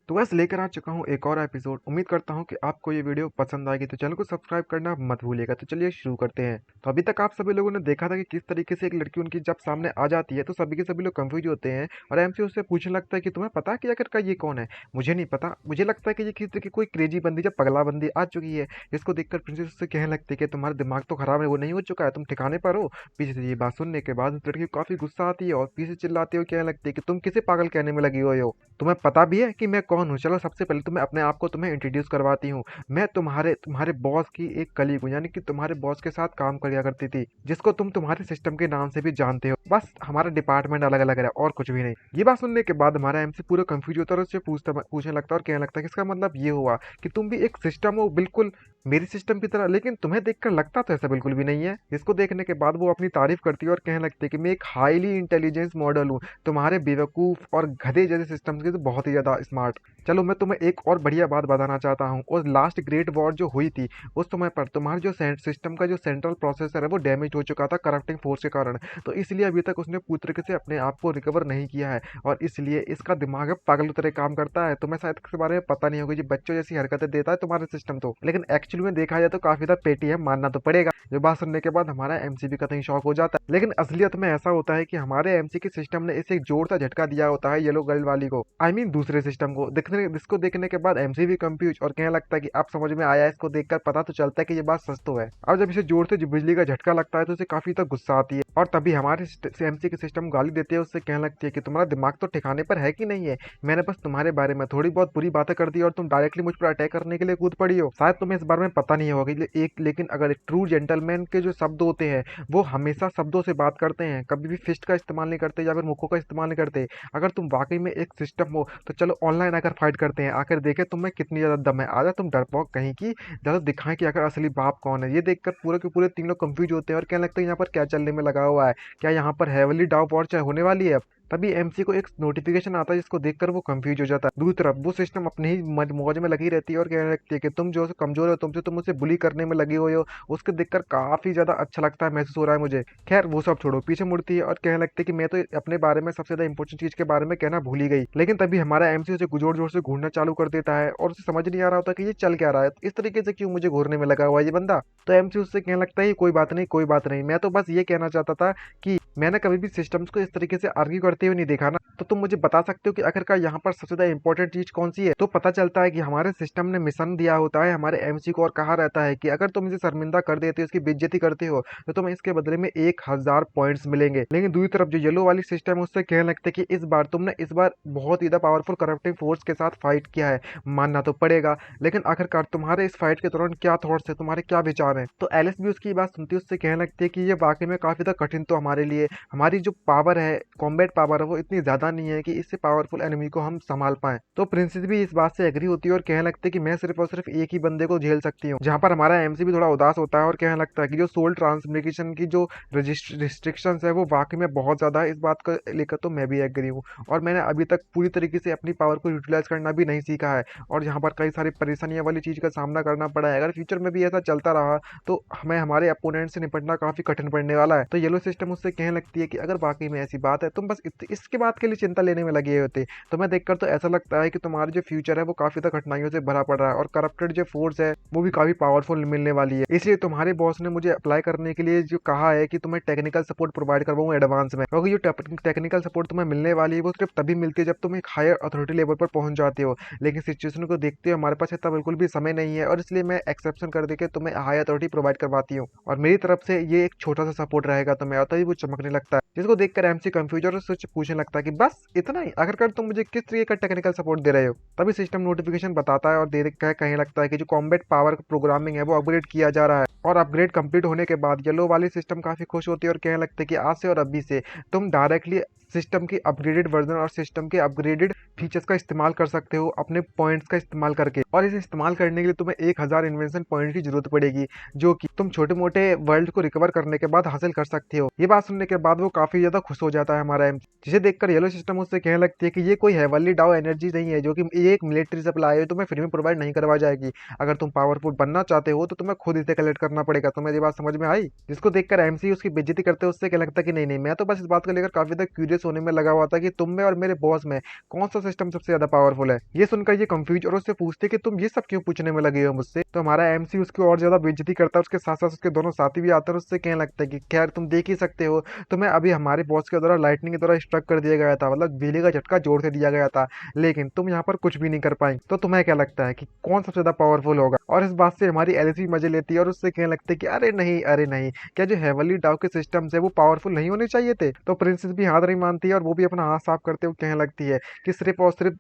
तो बस लेकर आ चुका हूँ एक और एपिसोड। उम्मीद करता हूँ कि आपको ये वीडियो पसंद आएगी, तो चैनल को सब्सक्राइब करना मत भूलिएगा। तो चलिए शुरू करते हैं। तो अभी तक आप सभी लोगों ने देखा था कि किस तरीके से एक लड़की उनकी जब सामने आ जाती है तो सभी के सभी लोग कंफ्यूज होते हैं और एमसी उससे पूछने लगता है कि तुम्हें पता है कि आखिर का ये कौन है। मुझे नहीं पता, मुझे लगता है कि ये किस तरह की कोई क्रेजी बंदी जब पगला बंदी आ चुकी है, जिसको देखकर प्रिंसेस उससे कहने लगती है कि तुम्हारा दिमाग तो खराब है, वो नहीं हो चुका है, तुम ठिकाने पर हो। पीछे से ये बात सुनने के बाद उस लड़की को काफी गुस्सा आती है और पीछे चिल्लाते हुए कहने लगती है कि तुम किसे पागल कहने में लगी हुई हो, तुम्हें पता भी है कि मैं कौन हूँ। चलो सबसे पहले तुम्हें अपने आप को तुम्हें इंट्रोड्यूस करवाती हूँ। मैं तुम्हारे तुम्हारे बॉस की एक कलीग हूँ, यानी कि तुम्हारे बॉस के साथ काम किया करती थी, जिसको तुम तुम्हारे सिस्टम के नाम से भी जानते हो। बस हमारा डिपार्टमेंट अलग अलग है और कुछ भी नहीं। ये बात सुनने के बाद हमारा एमसी पूरा कंफ्यूज होता है और उससे पूछने लगता है और कहने लगता है कि इसका मतलब ये हुआ कि तुम भी एक सिस्टम हो, बिल्कुल मेरी सिस्टम की तरह, लेकिन तुम्हें देखकर लगता तो ऐसा बिल्कुल भी नहीं है। इसको देखने के बाद वो अपनी तारीफ करती है और कहने लगती है कि मैं एक हाईली इंटेलिजेंस मॉडल हूँ, तुम्हारे बेवकूफ और गधे जैसे सिस्टम के तो बहुत ही ज्यादा स्मार्ट। चलो मैं तुम्हें एक और बढ़िया बात बताना चाहता हूँ। और लास्ट ग्रेट वॉर जो हुई थी उस समय पर तुम्हारे जो सिस्टम का जो सेंट्रल प्रोसेसर है वो डैमेज हो चुका था करप्टिंग फोर्स के कारण। तो इसलिए अभी तक उसने पूरी तरीके से अपने आप को रिकवर नहीं किया है और इसलिए इसका दिमाग अब पागल तरह काम करता है। तुम्हें शायद इसके बारे में पता नहीं होगी, जी बच्चों जैसी हरकतें देता है तुम्हारा सिस्टम तो, लेकिन एक्चुअली में देखा जाए तो काफी ज्यादा पेटी है, मानना तो पड़ेगा। जो बात सुनने के बाद हमारा एमसीबी का कहीं शौक हो जाता है, लेकिन असलियत में ऐसा होता है कि हमारे एमसी के सिस्टम ने इसे एक जोर सा झटका दिया होता है येलो गर्ल वाली को, आई मीन दूसरे सिस्टम को। जिसको देखने के बाद एमसी भी कंफ्यूज और कहने लगता है कि अब समझ में आया, इसको देखकर पता तो चलता है कि ये बात सच तो है। अब जब इसे जोर से बिजली का झटका लगता है तो उसे काफी तक गुस्सा आती है और तभी हमारे एमसी के सिस्टम गाली देते हैं। उससे कहने लगती है कि तुम्हारा दिमाग तो ठिकाने पर है कि नहीं है, मैंने बस तुम्हारे बारे में थोड़ी बहुत बुरी बातें कर दी और तुम डायरेक्टली मुझ पर अटैक करने के लिए कूद पड़ी हो। शायद तुम्हें इस बारे में पता नहीं होगा लेकिन अगर एक ट्रू जेंटलमैन के जो शब्द होते हैं वो हमेशा शब्दों से बात करते हैं, कभी भी फिस्ट का इस्तेमाल नहीं करते या फिर मुक्कों का इस्तेमाल नहीं करते। अगर तुम वाकई में एक सिस्टम हो तो चलो ऑनलाइन आकर फाइट करते हैं, आकर देखे तुम्हें कितनी ज्यादा दम है। आजा तुम डरपोक कहीं की, ज्यादा दिखाएं कि आखिर असली बाप कौन है। ये देखकर पूरे के पूरे तीन लोग कंफ्यूज होते हैं और कहने लगते हैं यहाँ पर क्या चलने में लगा हुआ है, क्या यहाँ पर हेवनली डाउ वॉर होने वाली है अब। तभी एमसी को एक नोटिफिकेशन आता है जिसको देखकर वो कंफ्यूज हो जाता है। दूसरी तरफ वो सिस्टम अपने ही मौज में लगी रहती है और कहने लगती है कि तुम जो कमजोर हो, तुमसे तुम मुझे बुली करने में लगी हुई हो। उसके देखकर काफी ज्यादा अच्छा लगता है, महसूस हो रहा है मुझे। खैर वो सब छोड़ो, पीछे मुड़ती है और कहने लगती है कि मैं तो अपने बारे में सबसे ज्यादा इंपॉर्टेंट चीज के बारे में कहना भूल ही गई। लेकिन तभी हमारा एमसी उसे जोर जोर से घूरना चालू कर देता है और उसे समझ नहीं आ रहा होता कि ये चल क्या रहा है, इस तरीके से क्यों मुझे घूरने में लगा हुआ है ये बंदा। तो एमसी उससे कहने लगता है कोई बात नहीं, कोई बात नहीं, मैं तो बस ये कहना चाहता था कि मैंने कभी भी सिस्टम्स को इस तरीके से आर्ग्यू करते हुए नहीं देखा ना, तो तुम मुझे बता सकते हो कि आखिरकार यहाँ पर सबसे ज्यादा इंपॉर्टेंट चीज कौन सी है। तो पता चलता है कि हमारे सिस्टम ने मिशन दिया होता है हमारे एमसी को और कहा रहता है कि अगर तुम इसे शर्मिंदा कर देते हो, इसकी बेइज्जती करते हो, तो तुम्हें इसके बदले में 1000 पॉइंट्स मिलेंगे। लेकिन दूसरी तरफ जो येलो वाली सिस्टम है उससे कहने लगते कि इस बार तुमने इस बार बहुत ही पावरफुल करप्टिंग फोर्स के साथ फाइट किया है, मानना तो पड़ेगा, लेकिन आखिरकार तुम्हारे इस फाइट के दौरान क्या थॉट्स है, तुम्हारे क्या विचार हैं। तो एलिस भी उसकी बात सुनती है, उससे कहने लगती है कि ये वाकई में काफी ज्यादा कठिन तो हमारे लिए, हमारी जो पावर है, कॉम्बैट पावर है, वो इतनी ज्यादा नहीं है कि इससे पावरफुल एनिमी को हम संभाल पाए। तो प्रिंसेस भी इस बात से एग्री होती है और कहने लगती है कि मैं सिर्फ और सिर्फ एक ही बंदे को झेल सकती हूँ। जहां पर हमारा एमसी भी थोड़ा उदास होता है और कहने लगता है कि जो सोल ट्रांसमिग्रेशन की जो रिस्ट्रिक्शंस है वो वाकई में बहुत ज्यादा है। इस बात को लेकर तो मैं भी एग्री हूँ और मैंने अभी तक पूरी तरीके से अपनी पावर को यूटिलाइज करना भी नहीं सीखा है और यहाँ पर कई सारी परेशानियां वाली चीज का सामना करना पड़ा है। अगर फ्यूचर में भी ऐसा चलता रहा तो हमें हमारे अपोनेंट से निपटना काफी कठिन पड़ने वाला है। तो येलो सिस्टम उससे कहने लगती है कि अगर वाकई में ऐसी बात है, तुम बस इसके बात के लिए चिंता लेने में लगे होते, तुम्हें देखकर तो ऐसा लगता है कि तुम्हारा जो फ्यूचर है वो काफी ज्यादा कठिनाइयों से भरा पड़ रहा है और करप्टेड जो फोर्स है वो भी काफी पावरफुल मिलने वाली है। इसलिए तुम्हारे बॉस ने मुझे अप्लाई करने के लिए जो कहा है कि तुम्हें टेक्निकल सपोर्ट प्रोवाइड करवाऊं एडवांस में, क्योंकि जो टेक्निकल सपोर्ट तुम्हें मिलने वाली है वो सिर्फ तभी मिलती है जब तुम एक हायर अथॉरिटी लेवल पर पहुंच जाते हो। लेकिन सिचुएशन को देखते हुए हमारे पास इतना बिल्कुल भी समय नहीं है और इसलिए मैं एक्सेप्शन कर देके तुम्हें हाई अथॉरिटी प्रोवाइड करवाती हूँ और मेरी तरफ से ये एक छोटा सा सपोर्ट रहेगा तुम्हें। और तभी वो चमकने लगता है, जिसको देखकर एमसी कंफ्यूज और उससे पूछने लगता है कि बस इतना ही, आखिरकार तुम मुझे किस तरीके का टेक्निकल सपोर्ट दे रहे हो। तभी सिस्टम नोटिफिकेशन बताता है और दे कहने लगता है कि जो कॉम्बैट पावर प्रोग्रामिंग है वो अपग्रेड किया जा रहा है और अपग्रेड कंप्लीट होने के बाद येलो वाली सिस्टम काफी खुश होती है और कहने लगते हैं कि आज से और अभी से तुम डायरेक्टली सिस्टम की अपग्रेडेड वर्जन और सिस्टम के अपग्रेडेड फीचर्स का इस्तेमाल कर सकते हो अपने पॉइंट्स का इस्तेमाल करके, और इसे इस्तेमाल करने के लिए तुम्हें 1000 इन्वेंशन पॉइंट की जरूरत पड़ेगी, जो कि तुम छोटे मोटे वर्ल्ड को रिकवर करने के बाद हासिल कर सकते हो। ये बात सुनने के बाद वो काफी ज्यादा खुश हो जाता है हमारा एम, जिसे देखकर येलो सिस्टम उससे कहने लगती है कि ये कोई हेवनली डाउ एनर्जी नहीं है जो कि ये एक मिलिट्री सप्लाई है, तुम्हें फ्री में प्रोवाइड नहीं करवा जाएगी। अगर तुम पावरफुल बनना चाहते हो तो तुम्हें खुद इसे कलेक्ट करना पड़ेगा। तुम्हें ये बात समझ में आई? जिसको देखकर एमसी उसकी बेइज्जती करते हुए उससे क्या लगता है कि नहीं नहीं, मैं तो बस इस बात को लेकर काफी ज्यादा क्यूरियस रेस होने में लगा हुआ था कि तुम में और मेरे बॉस में कौन सा सिस्टम सबसे ज्यादा पावरफुल है। ये सुनकर ये कंफ्यूज और उससे पूछते कि तुम ये सब क्यों पूछने में लगे हो मुझसे। तो हमारा एमसी उसकी और ज्यादा बेइज्जती करता है, उसके साथ साथ उसके दोनों साथी भी आते हैं और उससे कहने लगता है कि खैर तुम देख ही सकते हो, तुम्हें अभी हमारे बॉस के द्वारा लाइटनिंग के द्वारा स्ट्रक कर दिया गया था, मतलब बिजली का झटका जोर से दिया गया था, लेकिन तुम यहाँ पर कुछ भी नहीं कर पाई। तो तुम्हें क्या लगता है कि कौन सबसे ज्यादा पावरफुल होगा। और इस बात से हमारी एलिस भी मजे लेती है और उससे कहने लगते है कि अरे नहीं अरे नहीं, क्या जो हेवनली डाउ के सिस्टम है वो पावरफुल नहीं होने चाहिए थे। तो प्रिंसेस भी हाथ नहीं मानती है और वो भी अपना हाथ साफ करते हुए कहने लगती है कि सिर्फ और सिर्फ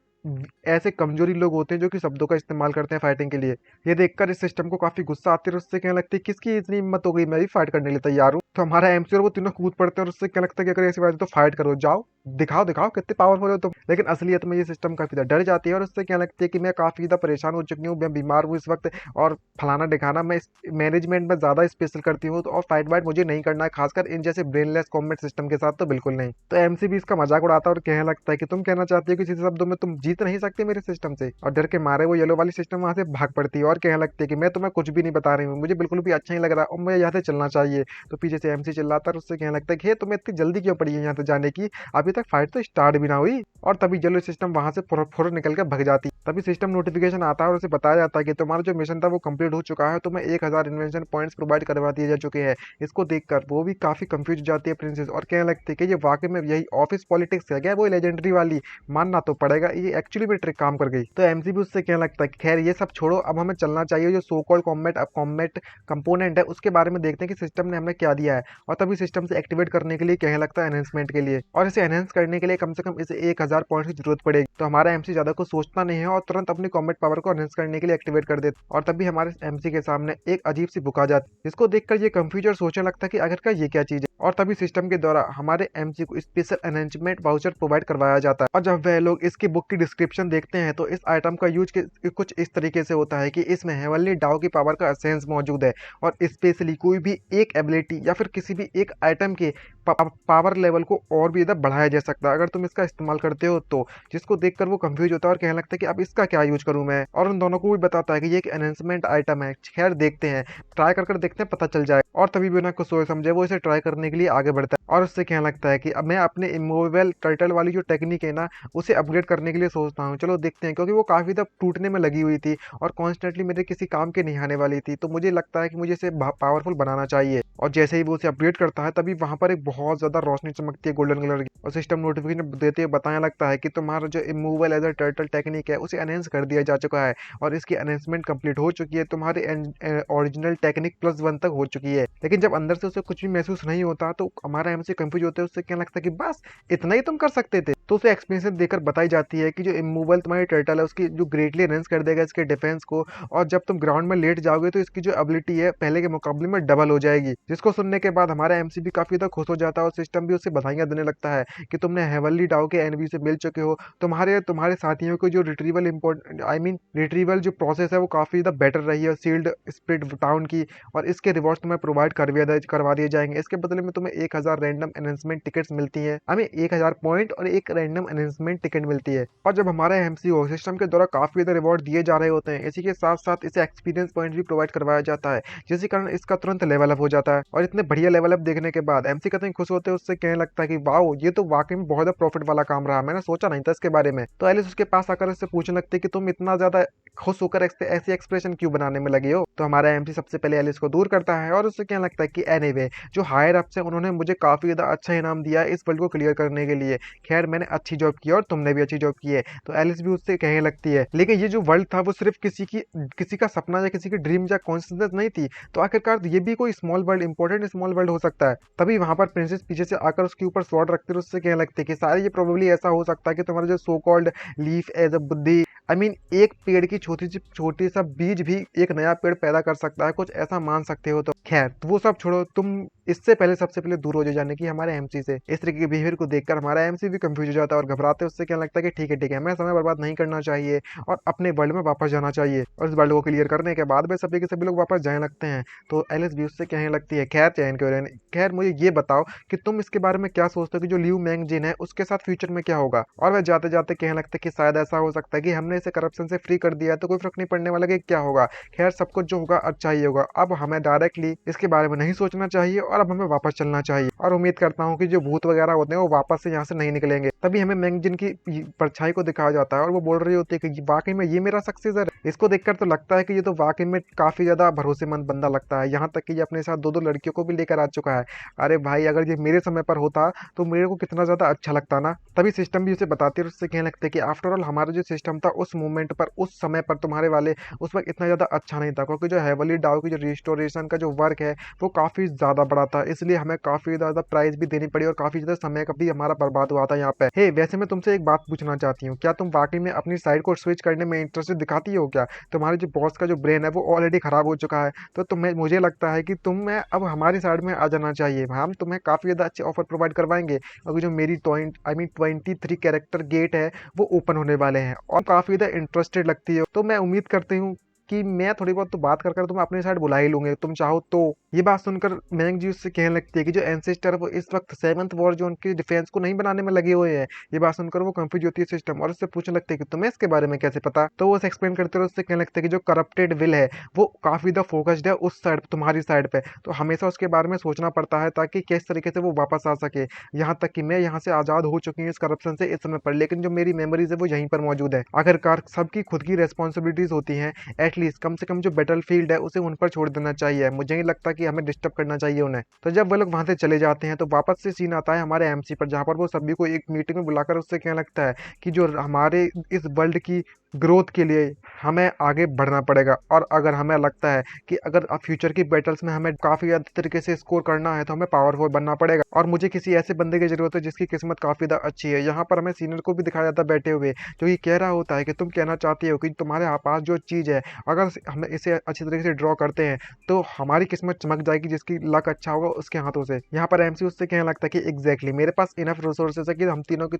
ऐसे कमजोरी लोग होते हैं जो कि शब्दों का इस्तेमाल करते हैं फाइटिंग के लिए। ये देखकर इस सिस्टम को काफी गुस्सा आती है और उससे कहने लगती है किसकी इतनी हिम्मत हो गई, मैं भी फाइट करने के लिए तैयार हूँ। तो हमारा एमसी और वो तीनों कूद पड़ते हैं और उससे क्या लगता है कि अगर ऐसी बात है तो फाइट करो, जाओ दिखाओ दिखाओ कितने पावरफुल हो तुम। लेकिन असलियत में ये सिस्टम काफी ज्यादा डर जाती है और उससे क्या लगती है कि मैं काफी ज्यादा परेशान हो चुकी हूँ, मैं बीमार हूँ इस वक्त, और फलाना दिखाना मैं मैनेजमेंट में ज्यादा स्पेशल करती हूँ, तो और फाइट वाइट मुझे नहीं करना है, खासकर इन जैसे ब्रेनलेस कॉम्बैट सिस्टम के साथ तो बिल्कुल नहीं। तो एमसी भी इसका मजाक उड़ाता है और कहने लगता है कि तुम कहना चाहती हो कि सीधे शब्दों में तुम जीत नहीं सकते मेरे सिस्टम से। और डर के मारे वो येलो वाली सिस्टम वहां से भाग पड़ती है और कहने लगती है कि मैं तुम्हें कुछ भी नहीं बता रही हूँ, मुझे बिल्कुल भी अच्छा नहीं लग रहा और मुझे यहाँ से चलना चाहिए। तो पीछे से एमसी चिल्लाता है और उससे कहने लगता है कि तुम्हें इतनी जल्दी क्यों पड़ी है यहाँ से जाने की, अभी तक फाइट तो स्टार्ट भी ना हुई। और तभी येलो सिस्टम वहां से फौरन निकल के भग जाती है। तभी सिस्टम नोटिफिकेशन आता है और उसे बताया जाता है कि तुम्हारा जो मिशन था वो कंप्लीट हो चुका है, तुम्हें 1000 इन्वेंशन पॉइंट्स प्रोवाइड करवा दिए जा चुके हैं। इसको देखकर वो भी काफी कंफ्यूज हो जाती है प्रिंसेस और कहने लगती है कि ये वाकई में यही ऑफिस पॉलिटिक्स है क्या, वो लेजेंडरी वाली, मानना तो पड़ेगा ये एक्चुअली में ट्रिक काम कर गई। तो एमसी भी उससे कहने लगता है कि खैर ये सब छोड़ो, अब हमें चलना चाहिए, जो सो कॉल्ड कॉम्बैट कंपोनेंट है उसके बारे में देखते हैं कि सिस्टम ने हमें क्या दिया है। और तभी सिस्टम से एक्टिवेट करने के लिए कहने लगता है एनहेंसमेंट के लिए, और इसे एनहेंस करने के लिए कम से कम इसे 1000 पॉइंट की जरूरत पड़ेगी। तो हमारा एमसी ज्यादा कुछ सोचता नहीं है और तुरंत अपनी कॉम्बैट पावर को एनहेंस करने के लिए एक्टिवेट कर देता है। और तभी हमारे एमसी के सामने एक अजीब सी बुक आ जाती है, जिसको देखकर ये कंफ्यूज और सोचने लगता है कि आखिरकार ये क्या चीज है। और तभी सिस्टम के द्वारा हमारे एमसी को स्पेशल एनहेंसमेंट वाउचर प्रोवाइड करवाया जाता है। और जब वह लोग इसकी बुक की डिस्क्रिप्शन देखते हैं तो इस आइटम का यूज कुछ इस तरीके से होता है कि इसमें हेवनली डाउ की पावर का एसेंस मौजूद है, और स्पेशली कोई भी एक एबिलिटी या फिर किसी भी एक आइटम के पावर लेवल को और भी ज्यादा बढ़ाया जा सकता है अगर तुम इसका इस्तेमाल करते हो तो। जिसको देखकर वो कंफ्यूज होता है और कहने लगता है कि अब इसका क्या यूज करूं मैं, और उन दोनों को भी बताता है कि ये एक एनहेंसमेंट आइटम है, खैर देखते हैं, ट्राई कर देखते हैं, पता चल जाए। और तभी बिना कुछ सोच समझे वो इसे ट्राई करने के लिए आगे बढ़ता है और उससे कहने लगता है कि अब मैं अपने इमूवेबल टर्टल वाली जो टेक्निक है ना उसे अपग्रेड करने के लिए सोचता हूँ, चलो देखते हैं, क्योंकि वो काफी ज्यादा टूटने में लगी हुई थी और कॉन्स्टेंटली मेरे किसी काम के नहीं आने वाली थी, तो मुझे लगता है कि मुझे इसे पावरफुल बनाना चाहिए। और जैसे ही वो उसे अपग्रेड करता है तभी वहां पर एक बहुत ज्यादा रोशनी चमकती है गोल्डन कलर की, और सिस्टम नोटिफिकेशन देते हुए बताने लगता है कि तुम्हारा जो immovable as a turtle technique है उसे एनहेंस कर दिया जा चुका है और इसकी एनहेंसमेंट कंप्लीट हो चुकी है, तुम्हारी ओरिजिनल टेक्निक +1 तक हो चुकी है। लेकिन जब अंदर से उसे कुछ भी महसूस नहीं होता तो हमारा एमसी कंफ्यूज होता है, उससे क्या लगता है कि बस इतना ही तुम कर सकते थे। तो उसे एक्सप्लेनेशन देकर बताई जाती है कि जो इमूवेबल तुम्हारी टर्टल है उसकी जो ग्रेटली एनहेंस कर देगा इसके डिफेंस को, और जब तुम ग्राउंड में लेट जाओगे तो इसकी जो एबिलिटी है पहले के मुकाबले में डबल हो जाएगी। जिसको सुनने के बाद हमारा एमसी भी काफी ज्यादा खुश हो जाता है और सिस्टम भी उसे बधाइयां देने लगता है कि तुमने हेवनली डाउ के एनवी से मिल चुके हो, तुम्हारे तुम्हारे साथियों को जो रिट्रीवल रिट्रीवल जो प्रोसेस है वो काफी ज्यादा बेटर रही है सील्ड स्प्लिट टाउन की, और इसके रिवॉर्ड्स तुम्हें प्रोवाइड करवा दिए जाएंगे। इसके बदले में तुम्हें 1000 रैंडम एनहेंसमेंट टिकट्स मिलती है, हमें 1000 पॉइंट और एक रैंडम एनहेंसमेंट टिकट मिलती है। और जब हमारा एमसी हो सिस्टम के द्वारा काफी ज्यादा रिवॉर्ड दिए जा रहे होते हैं, इसी के साथ साथ इसे एक्सपीरियंस पॉइंट भी प्रोवाइड करवाया जाता है, जिसके कारण इसका तुरंत लेवल अप हो जाता है। और इतने बढ़िया लेवल अप देखने के बाद एमसी कितने खुश होते हैं, उससे कहने लगता है कि वाओ ये तो वाकई में बहुत प्रॉफिट वाला काम रहा, मैंने सोचा नहीं था इसके बारे में। तो एलिस उसके पास आकर उससे पूछने लगती है कि तुम इतना ज्यादा खुश होकर ऐसे एक्सप्रेशन क्यों बनाने में लगे हो। तो हमारा एमसी सबसे पहले एलिस को दूर करता है और उससे कहने लगता है कि एनीवे जो हायर अप्स हैं उन्होंने मुझे काफी ज्यादा अच्छा इनाम दिया है इस वर्ल्ड को क्लियर करने के लिए, खैर मैंने अच्छी जॉब की और तुमने भी अच्छी जॉब की है। तो एलिस भी उससे कहने लगती है लेकिन ये जो वर्ल्ड था वो सिर्फ किसी का सपना या किसी की ड्रीम या कॉन्शियसनेस नहीं थी, तो आखिरकार ये भी कोई small world important small world हो सकता है। तभी वहां पर प्रिंसेस पीछे से आकर उसके ऊपर स्वॉर्ड रखते हैं, उससे कहने लगते हैं कि सारे ये प्रोबेबली ऐसा हो सकता है कि तुम्हारा जो so called leaf as a बुद्धि एक पेड़ की छोटी सा बीज भी एक नया पेड़ पैदा कर सकता है, कुछ ऐसा मान सकते हो। तो खैर वो सब छोड़ो, तुम इससे पहले सबसे पहले दूर हो जाने की हमारे एमसी से। इस तरीके के बिहेवियर को देखकर हमारा एमसी भी कंफ्यूज हो जाता है और घबराते उससे क्या लगता है कि ठीक है, हमें समय बर्बाद नहीं करना चाहिए और अपने वर्ल्ड में वापस जाना चाहिए। और इस वर्ल्ड को क्लियर करने के बाद में सभी के सभी लोग वापस जाने लगते हैं। तो एलिस भी उससे कहने लगती है खैर चैन क्यों रहने, खैर मुझे ये बताओ कि तुम इसके बारे में क्या सोचते हो कि जो लियू मैंग जिन है उसके साथ फ्यूचर में क्या होगा। और वह जाते जाते कहने लगते कि शायद ऐसा हो सकता है कि हमने हमें इसे करप्शन से फ्री कर दिया है तो कोई फर्क नहीं पड़ने वाला कि क्या होगा। खैर सब कुछ जो होगा अच्छा ही होगा। अब हमें डायरेक्टली इसके बारे में नहीं सोचना चाहिए और अब हमें वापस चलना चाहिए और उम्मीद करता हूँ कि जो भूत वगैरह होते हैं वो वापस से यहाँ से नहीं निकलेंगे। तभी हमें मैंग जिन की परछाई को दिखाया जाता है और वो बोल रही होती है कि वाकई में ये मेरा सक्सेसर है। इसको देखकर तो लगता है कि ये तो वाकई में काफी ज्यादा भरोसेमंद बंदा लगता है, यहाँ तक कि ये अपने साथ दो दो लड़कियों को भी लेकर आ चुका है। अरे भाई अगर ये मेरे समय पर होता तो मेरे को कितना ज्यादा अच्छा लगता ना। तभी सिस्टम भी उसे बताती है और उससे कहने लगते हैं कि आफ्टर ऑल हमारा जो सिस्टम था उस मोमेंट पर उस समय पर तुम्हारे वाले उस वक्त इतना ज्यादा अच्छा नहीं था, क्योंकि जो हेवली डाउ की जो रिस्टोरेशन का जो वर्क है वो काफी ज्यादा बड़ा था, इसलिए हमें काफी ज्यादा प्राइस भी देनी पड़ी और काफी ज्यादा समय का भी हमारा बर्बाद हुआ था यहाँ पे। हे वैसे मैं तुमसे एक बात पूछना चाहती हूँ, क्या तुम वाकई में अपनी साइड को स्विच करने में इंटरेस्ट दिखाती हो क्या? तुम्हारे जो बॉस का जो ब्रेन है वो ऑलरेडी खराब हो चुका है, तो तुम्हें मुझे लगता है कि तुम्हें अब हमारी साइड में आ जाना चाहिए। हम तुम्हें काफी ज्यादा अच्छे ऑफर प्रोवाइड करवाएंगे, अगर जो मेरी 23 कैरेक्टर गेट है वो ओपन होने वाले हैं और काफी ज्यादा इंटरेस्टेड लगती है, तो मैं उम्मीद करती हूँ कि मैं थोड़ी बहुत तो बात कर कर तुम्हें अपने साइड बुला ही लूंगे तुम चाहो तो। ये बात सुनकर मैंग जी उससे कहने लगती है कि जो एंसेस्टर वो इस वक्त 7th वॉर जोन के डिफेंस को नहीं बनाने में लगे हुए हैं। ये बात सुनकर वो कंफ्यूज होती है सिस्टम और उससे पूछने लगती है कि तुम्हें इसके बारे में कैसे पता। तो वो एक्सप्लेन करते रहे, उससे कहने लगते हैं कि जो करप्टेड विल है वो काफी ज्यादा फोकस्ड है उस साइड तुम्हारी साइड पे, तो हमेशा उसके बारे में सोचना पड़ता है ताकि किस तरीके से वो वापस आ सके। यहाँ तक कि मैं यहाँ से आजाद हो चुकी हूँ इस करप्शन से इस समय पर, लेकिन जो मेरी मेमोरीज है वो यहीं पर मौजूद है। आखिरकार सबकी खुद की रेस्पॉन्सिबिलिटीज होती हैं, एटलीस्ट कम से कम जो बैटल फील्ड है उसे उन पर छोड़ देना चाहिए। मुझे नहीं लगता कि हमें डिस्टर्ब करना चाहिए उन्हें। तो जब वो लोग वहां से चले जाते हैं तो वापस से सीन आता है हमारे एमसी पर, जहां पर वो सभी को एक मीटिंग में बुलाकर उससे कहने लगता है कि जो हमारे इस वर्ल्ड की ग्रोथ के लिए हमें आगे बढ़ना पड़ेगा, और अगर हमें लगता है कि अगर फ्यूचर की बैटल्स में हमें काफी ज्यादा तरीके से स्कोर करना है तो हमें पावरफुल बनना पड़ेगा और मुझे किसी ऐसे बंदे की जरूरत है जिसकी किस्मत काफी ज्यादा अच्छी है। यहाँ पर हमें सीनियर को भी दिखाया जाता है बैठे हुए, जो ये कह रहा होता है कि तुम कहना चाहती हो कि तुम्हारे पास जो चीज है अगर हम इसे अच्छी तरीके से ड्रॉ करते हैं तो हमारी किस्मत चमक जाएगी, जिसकी लक अच्छा होगा उसके हाथों से। यहाँ पर एमसी उससे कहने लगता है कि एग्जैक्टली मेरे पास इनफ रिसोर्सेज है कि तुम तीनों की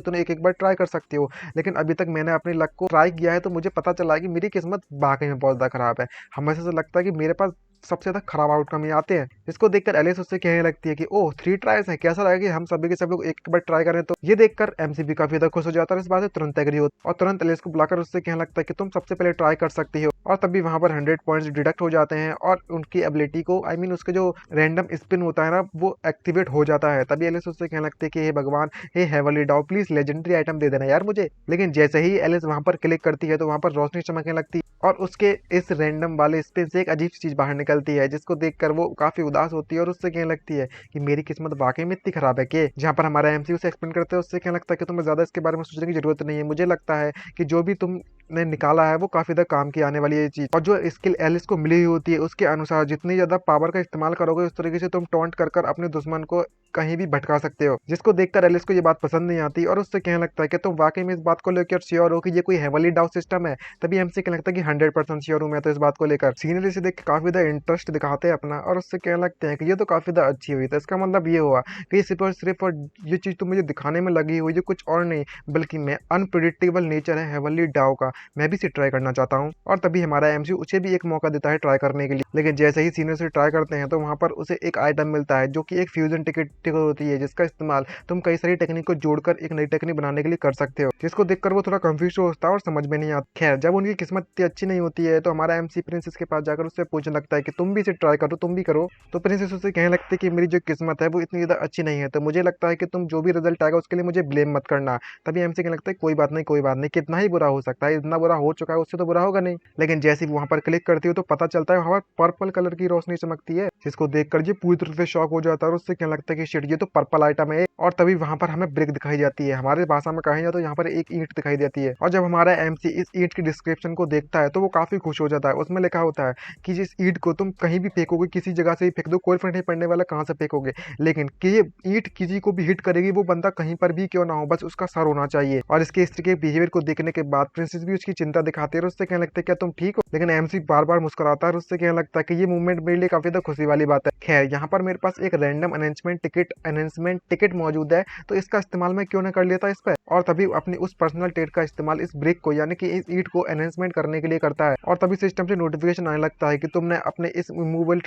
तुमने एक एक बार ट्राई कर सकती हो, लेकिन अभी तक मैंने अपनी लक को ट्राई किया है तो मुझे पता चला है कि मेरी किस्मत वाकई में बहुत ज्यादा खराब है। हमेशा से लगता है कि मेरे पास सबसे ज्यादा खराब आउटकम ही आते हैं। इसको देखकर एलिस उससे कहने लगती है कि ओह 3 ट्रायल्स हैं, कैसा लगा कि हम सभी के सब लोग एक बार ट्राई करें। तो ये देखकर एमसी भी काफी ज्यादा खुश हो जाता है, इस बात से तुरंत एग्री होता है और तुरंत एलिस को बुलाकर उससे कहने लगता है कि तुम सबसे पहले ट्राई कर सकती हो, और तभी वहां पर 100 पॉइंट्स डिडक्ट हो जाते हैं और उनकी एबिलिटी को उसके जो रैंडम स्पिन होता है ना वो एक्टिवेट हो जाता है। तभी एलिस उससे कहने लगती है कि हे भगवान, हे हेवनली डाउ, प्लीज लेजेंडरी आइटम दे देना यार मुझे। लेकिन जैसे ही एलिस वहां पर क्लिक करती है तो वहां पर रोशनी चमकने लगती है और उसके इस रैंडम वाले स्पिन से एक अजीब चीज बाहर निकलती है, जिसको देखकर वो काफी उदास होती है और उससे कहने लगती है कि मेरी किस्मत वाकई में इतनी खराब है कि। जहां पर हमारा एमसी उसे एक्सप्लेन करते हैं, उससे कहने लगता है कि तुम्हें ज्यादा इसके बारे में सोचने की जरूरत नहीं है, मुझे लगता है कि जो भी तुमने निकाला है वो काफी ज्यादा काम की आने वाली है चीज, और जो स्किल एलिस को मिली होती है उसके अनुसार जितनी ज्यादा पावर का इस्तेमाल करोगे उस तरीके से तुम टॉन्ट कर कर अपने दुश्मन को कहीं भी भटका सकते हो। जिसको देखकर एलिस को ये बात पसंद नहीं आती और उससे कहने लगता है कि तुम वाकई में इस बात को लेकर श्योर हो कि ये कोई हेवनली डाउ सिस्टम है। तभी एमसी कहने लगता है कि 100% श्योर हूं मैं तो इस बात को लेकर। सीनियर इसे देख के काफी ज्यादा इंटरेस्ट दिखाते हैं अपना और उससे कहने लगते हैं कि ये तो काफी ज्यादा अच्छी हुई, तो इसका मतलब ये हुआ कि सिर्फ और ये चीज तो मुझे दिखाने में लगी हुई है कुछ और नहीं, बल्कि मैं अनप्रिडिक्टेबल नेचर है हेवनली डाउ का, मैं भी इसे ट्राई करना चाहता हूँ। और तभी हमारा एमसी उसे भी एक मौका देता है ट्राई करने के लिए, लेकिन जैसे ही सीनियर से ट्राई करते हैं तो वहां पर उसे एक आइटम मिलता है जो कि एक फ्यूजन टिकट होती है, जिसका इस्तेमाल तुम कई सारी टेक्निक को जोड़कर एक नई टेक्निक बनाने के लिए कर सकते हो। जिसको देखकर वो थोड़ा कंफ्यूज होता है और समझ में नहीं आता। खैर जब उनकी किस्मत इतनी अच्छी नहीं होती है तो हमारा एमसी प्रिंसेस के पास जाकर उससे पूछने लगता है कि तुम भी इसे ट्राई करो, तुम भी करो। तो प्रिंसेस उससे कहने लगती है कि मेरी जो किस्मत है वो इतनी ज्यादा अच्छी नहीं है, तो मुझे लगता है कि तुम जो भी रिजल्ट आएगा उसके लिए मुझे ब्लेम मत करना। तभी एमसी कहने लगता है कोई बात नहीं कोई बात नहीं, कितना ही बुरा हो सकता है, इतना बुरा हो चुका है उससे तो बुरा होगा नहीं। लेकिन जैसे ही वहां पर क्लिक करती हो तो पता चलता है वहां पर पर्पल कलर की रोशनी चमकती है, जिसको देखकर ये पूरी तरह से शॉक हो जाता है और उससे कहने लगता है कि शिट ये तो पर्पल आइटम है। और तभी वहां पर हमें ब्रिक दिखाई जाती है, हमारे भाषा में कहें तो यहाँ पर एक ईंट दिखाई देती है। और जब हमारा एमसी इस ईंट की डिस्क्रिप्शन को देखता है तो वो काफी खुश हो जाता है। उसमें लिखा होता है कि जिस ईंट को तुम कहीं भी फेंकोगे, किसी जगह से ही फेंक दो, कोई फर्क नहीं पड़ने वाला कहाँ से फेंकोगे, लेकिन कि ये ईंट किसी को भी हिट करेगी वो बंदा कहीं पर भी क्यों ना हो, बस उसका सर होना चाहिए। और इसके इस के बिहेवियर को देखने के बाद प्रिंसेस भी उसकी चिंता दिखाती है और उससे कहने लगता है क्या तुम ठीक हो, लेकिन एमसी बार बार मुस्कुराता है और उससे कहने लगता है कि ये मूवमेंट मेरे लिए काफी ज्यादा खुशी वाली बात है। खैर यहाँ पर मेरे पास एक रैंडम अनाउंसमेंट टिकट मौजूद है, तो इसका इस्तेमाल मैं क्यों ना कर लेता इस पे। और तभी अपनी उस पर्सनल ट्रेड का इस्तेमाल इस ब्रिक को यानी कि इस ईंट को एनहेंसमेंट करने के लिए करता है। और तभी सिस्टम से नोटिफिकेशन आने लगता है कि तुमने अपने इस मूवेबल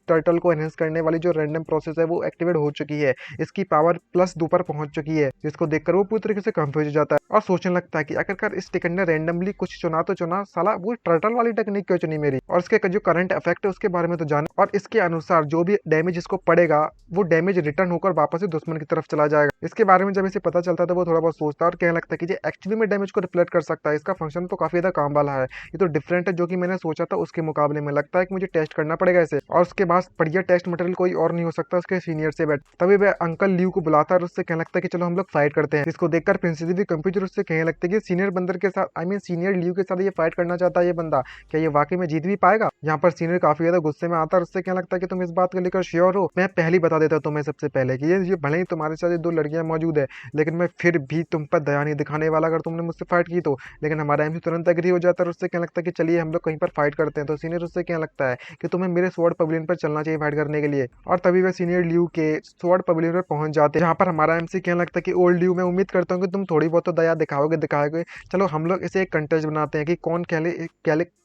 टर्टल को एनहेंस करने वाली जो रैंडम प्रोसेस है वो एक्टिवेट हो चुकी है, इसकी पावर +2 पर पहुंच चुकी है। जिसको देखकर वो पूरी तरीके से कंफ्यूज हो जाता है और सोचने लगता है कि आखिरकार इस टिकट ने रैंडमली कुछ चुना तो चुना, साला वो टर्टल वाली टेक्निक क्यों चुनी मेरी, और इसके जो करंट इफेक्ट है उसके बारे में तो जाने। और इसके अनुसार जो भी डैमेज इसको पड़ेगा वो डैमेज रिटर्न होकर वापस से दुश्मन की तरफ चला जाएगा। इसके बारे में जब इसे पता चलता है तो वो थोड़ा बहुत सोचता है और कहने लगता है कि ये एक्चुअली में डैमेज को रिफ्लेक्ट कर सकता है, इसका फंक्शन तो काफी ज्यादा काम वाला है, ये तो डिफरेंट है जो कि मैंने सोचा था उसके मुकाबले में। लगता है कि मुझे टेस्ट करना पड़ेगा इसे। और उसके बाद बढ़िया टेस्ट मटेरियल कोई और नहीं हो सकता उसके सीनियर से बैठ। तभी वह अंकल ल्यू को बुलाता है और उससे कहने लगता है कि चलो हम लोग फाइट करते हैं। जिसको देखकर प्रिंसेस भी कंफ्यूज उससे कहने लगते हैं कि सीनियर बंदर के साथ सीनियर ल्यू के साथ ये फाइट करना चाहता है ये बंदा, क्या ये वाकई में जीत भी पाएगा। यहाँ पर सीनियर काफी ज्यादा गुस्से में आता है और उससे कहने लगता है कि तुम इस बात को लेकर श्योर हो। मैं पहले बता देता हूँ तुम्हें सबसे पहले कि ये भले ही तुम्हारे साथ 2 लड़कियां मौजूद है, लेकिन मैं फिर भी तुम पर दया नहीं दिखाने वाला अगर तुमने मुझसे फाइट की तो। लेकिन हमारा एमसी तुरंत एग्री हो जाता है और उससे कहने लगता है कि चलिए हम लोग कहीं पर फाइट करते हैं। तो सीनियर उससे कहने लगता है कि तुम्हें मेरे स्वॉर्ड पवेलियन पर चलना चाहिए फाइट करने के लिए। और तभी वह सीनियर ल्यू के स्वॉर्ड पवेलियन पर पहुंच जाते हैं, जहाँ पर हमारा एमसी कहने लगता है कि ओल्ड ल्यू, मैं उम्मीद करता हूँ कि तुम थोड़ी बहुत तो दया दिखाओगे। चलो हम लोग इसे एक कंटेस्ट बनाते हैं कि कौन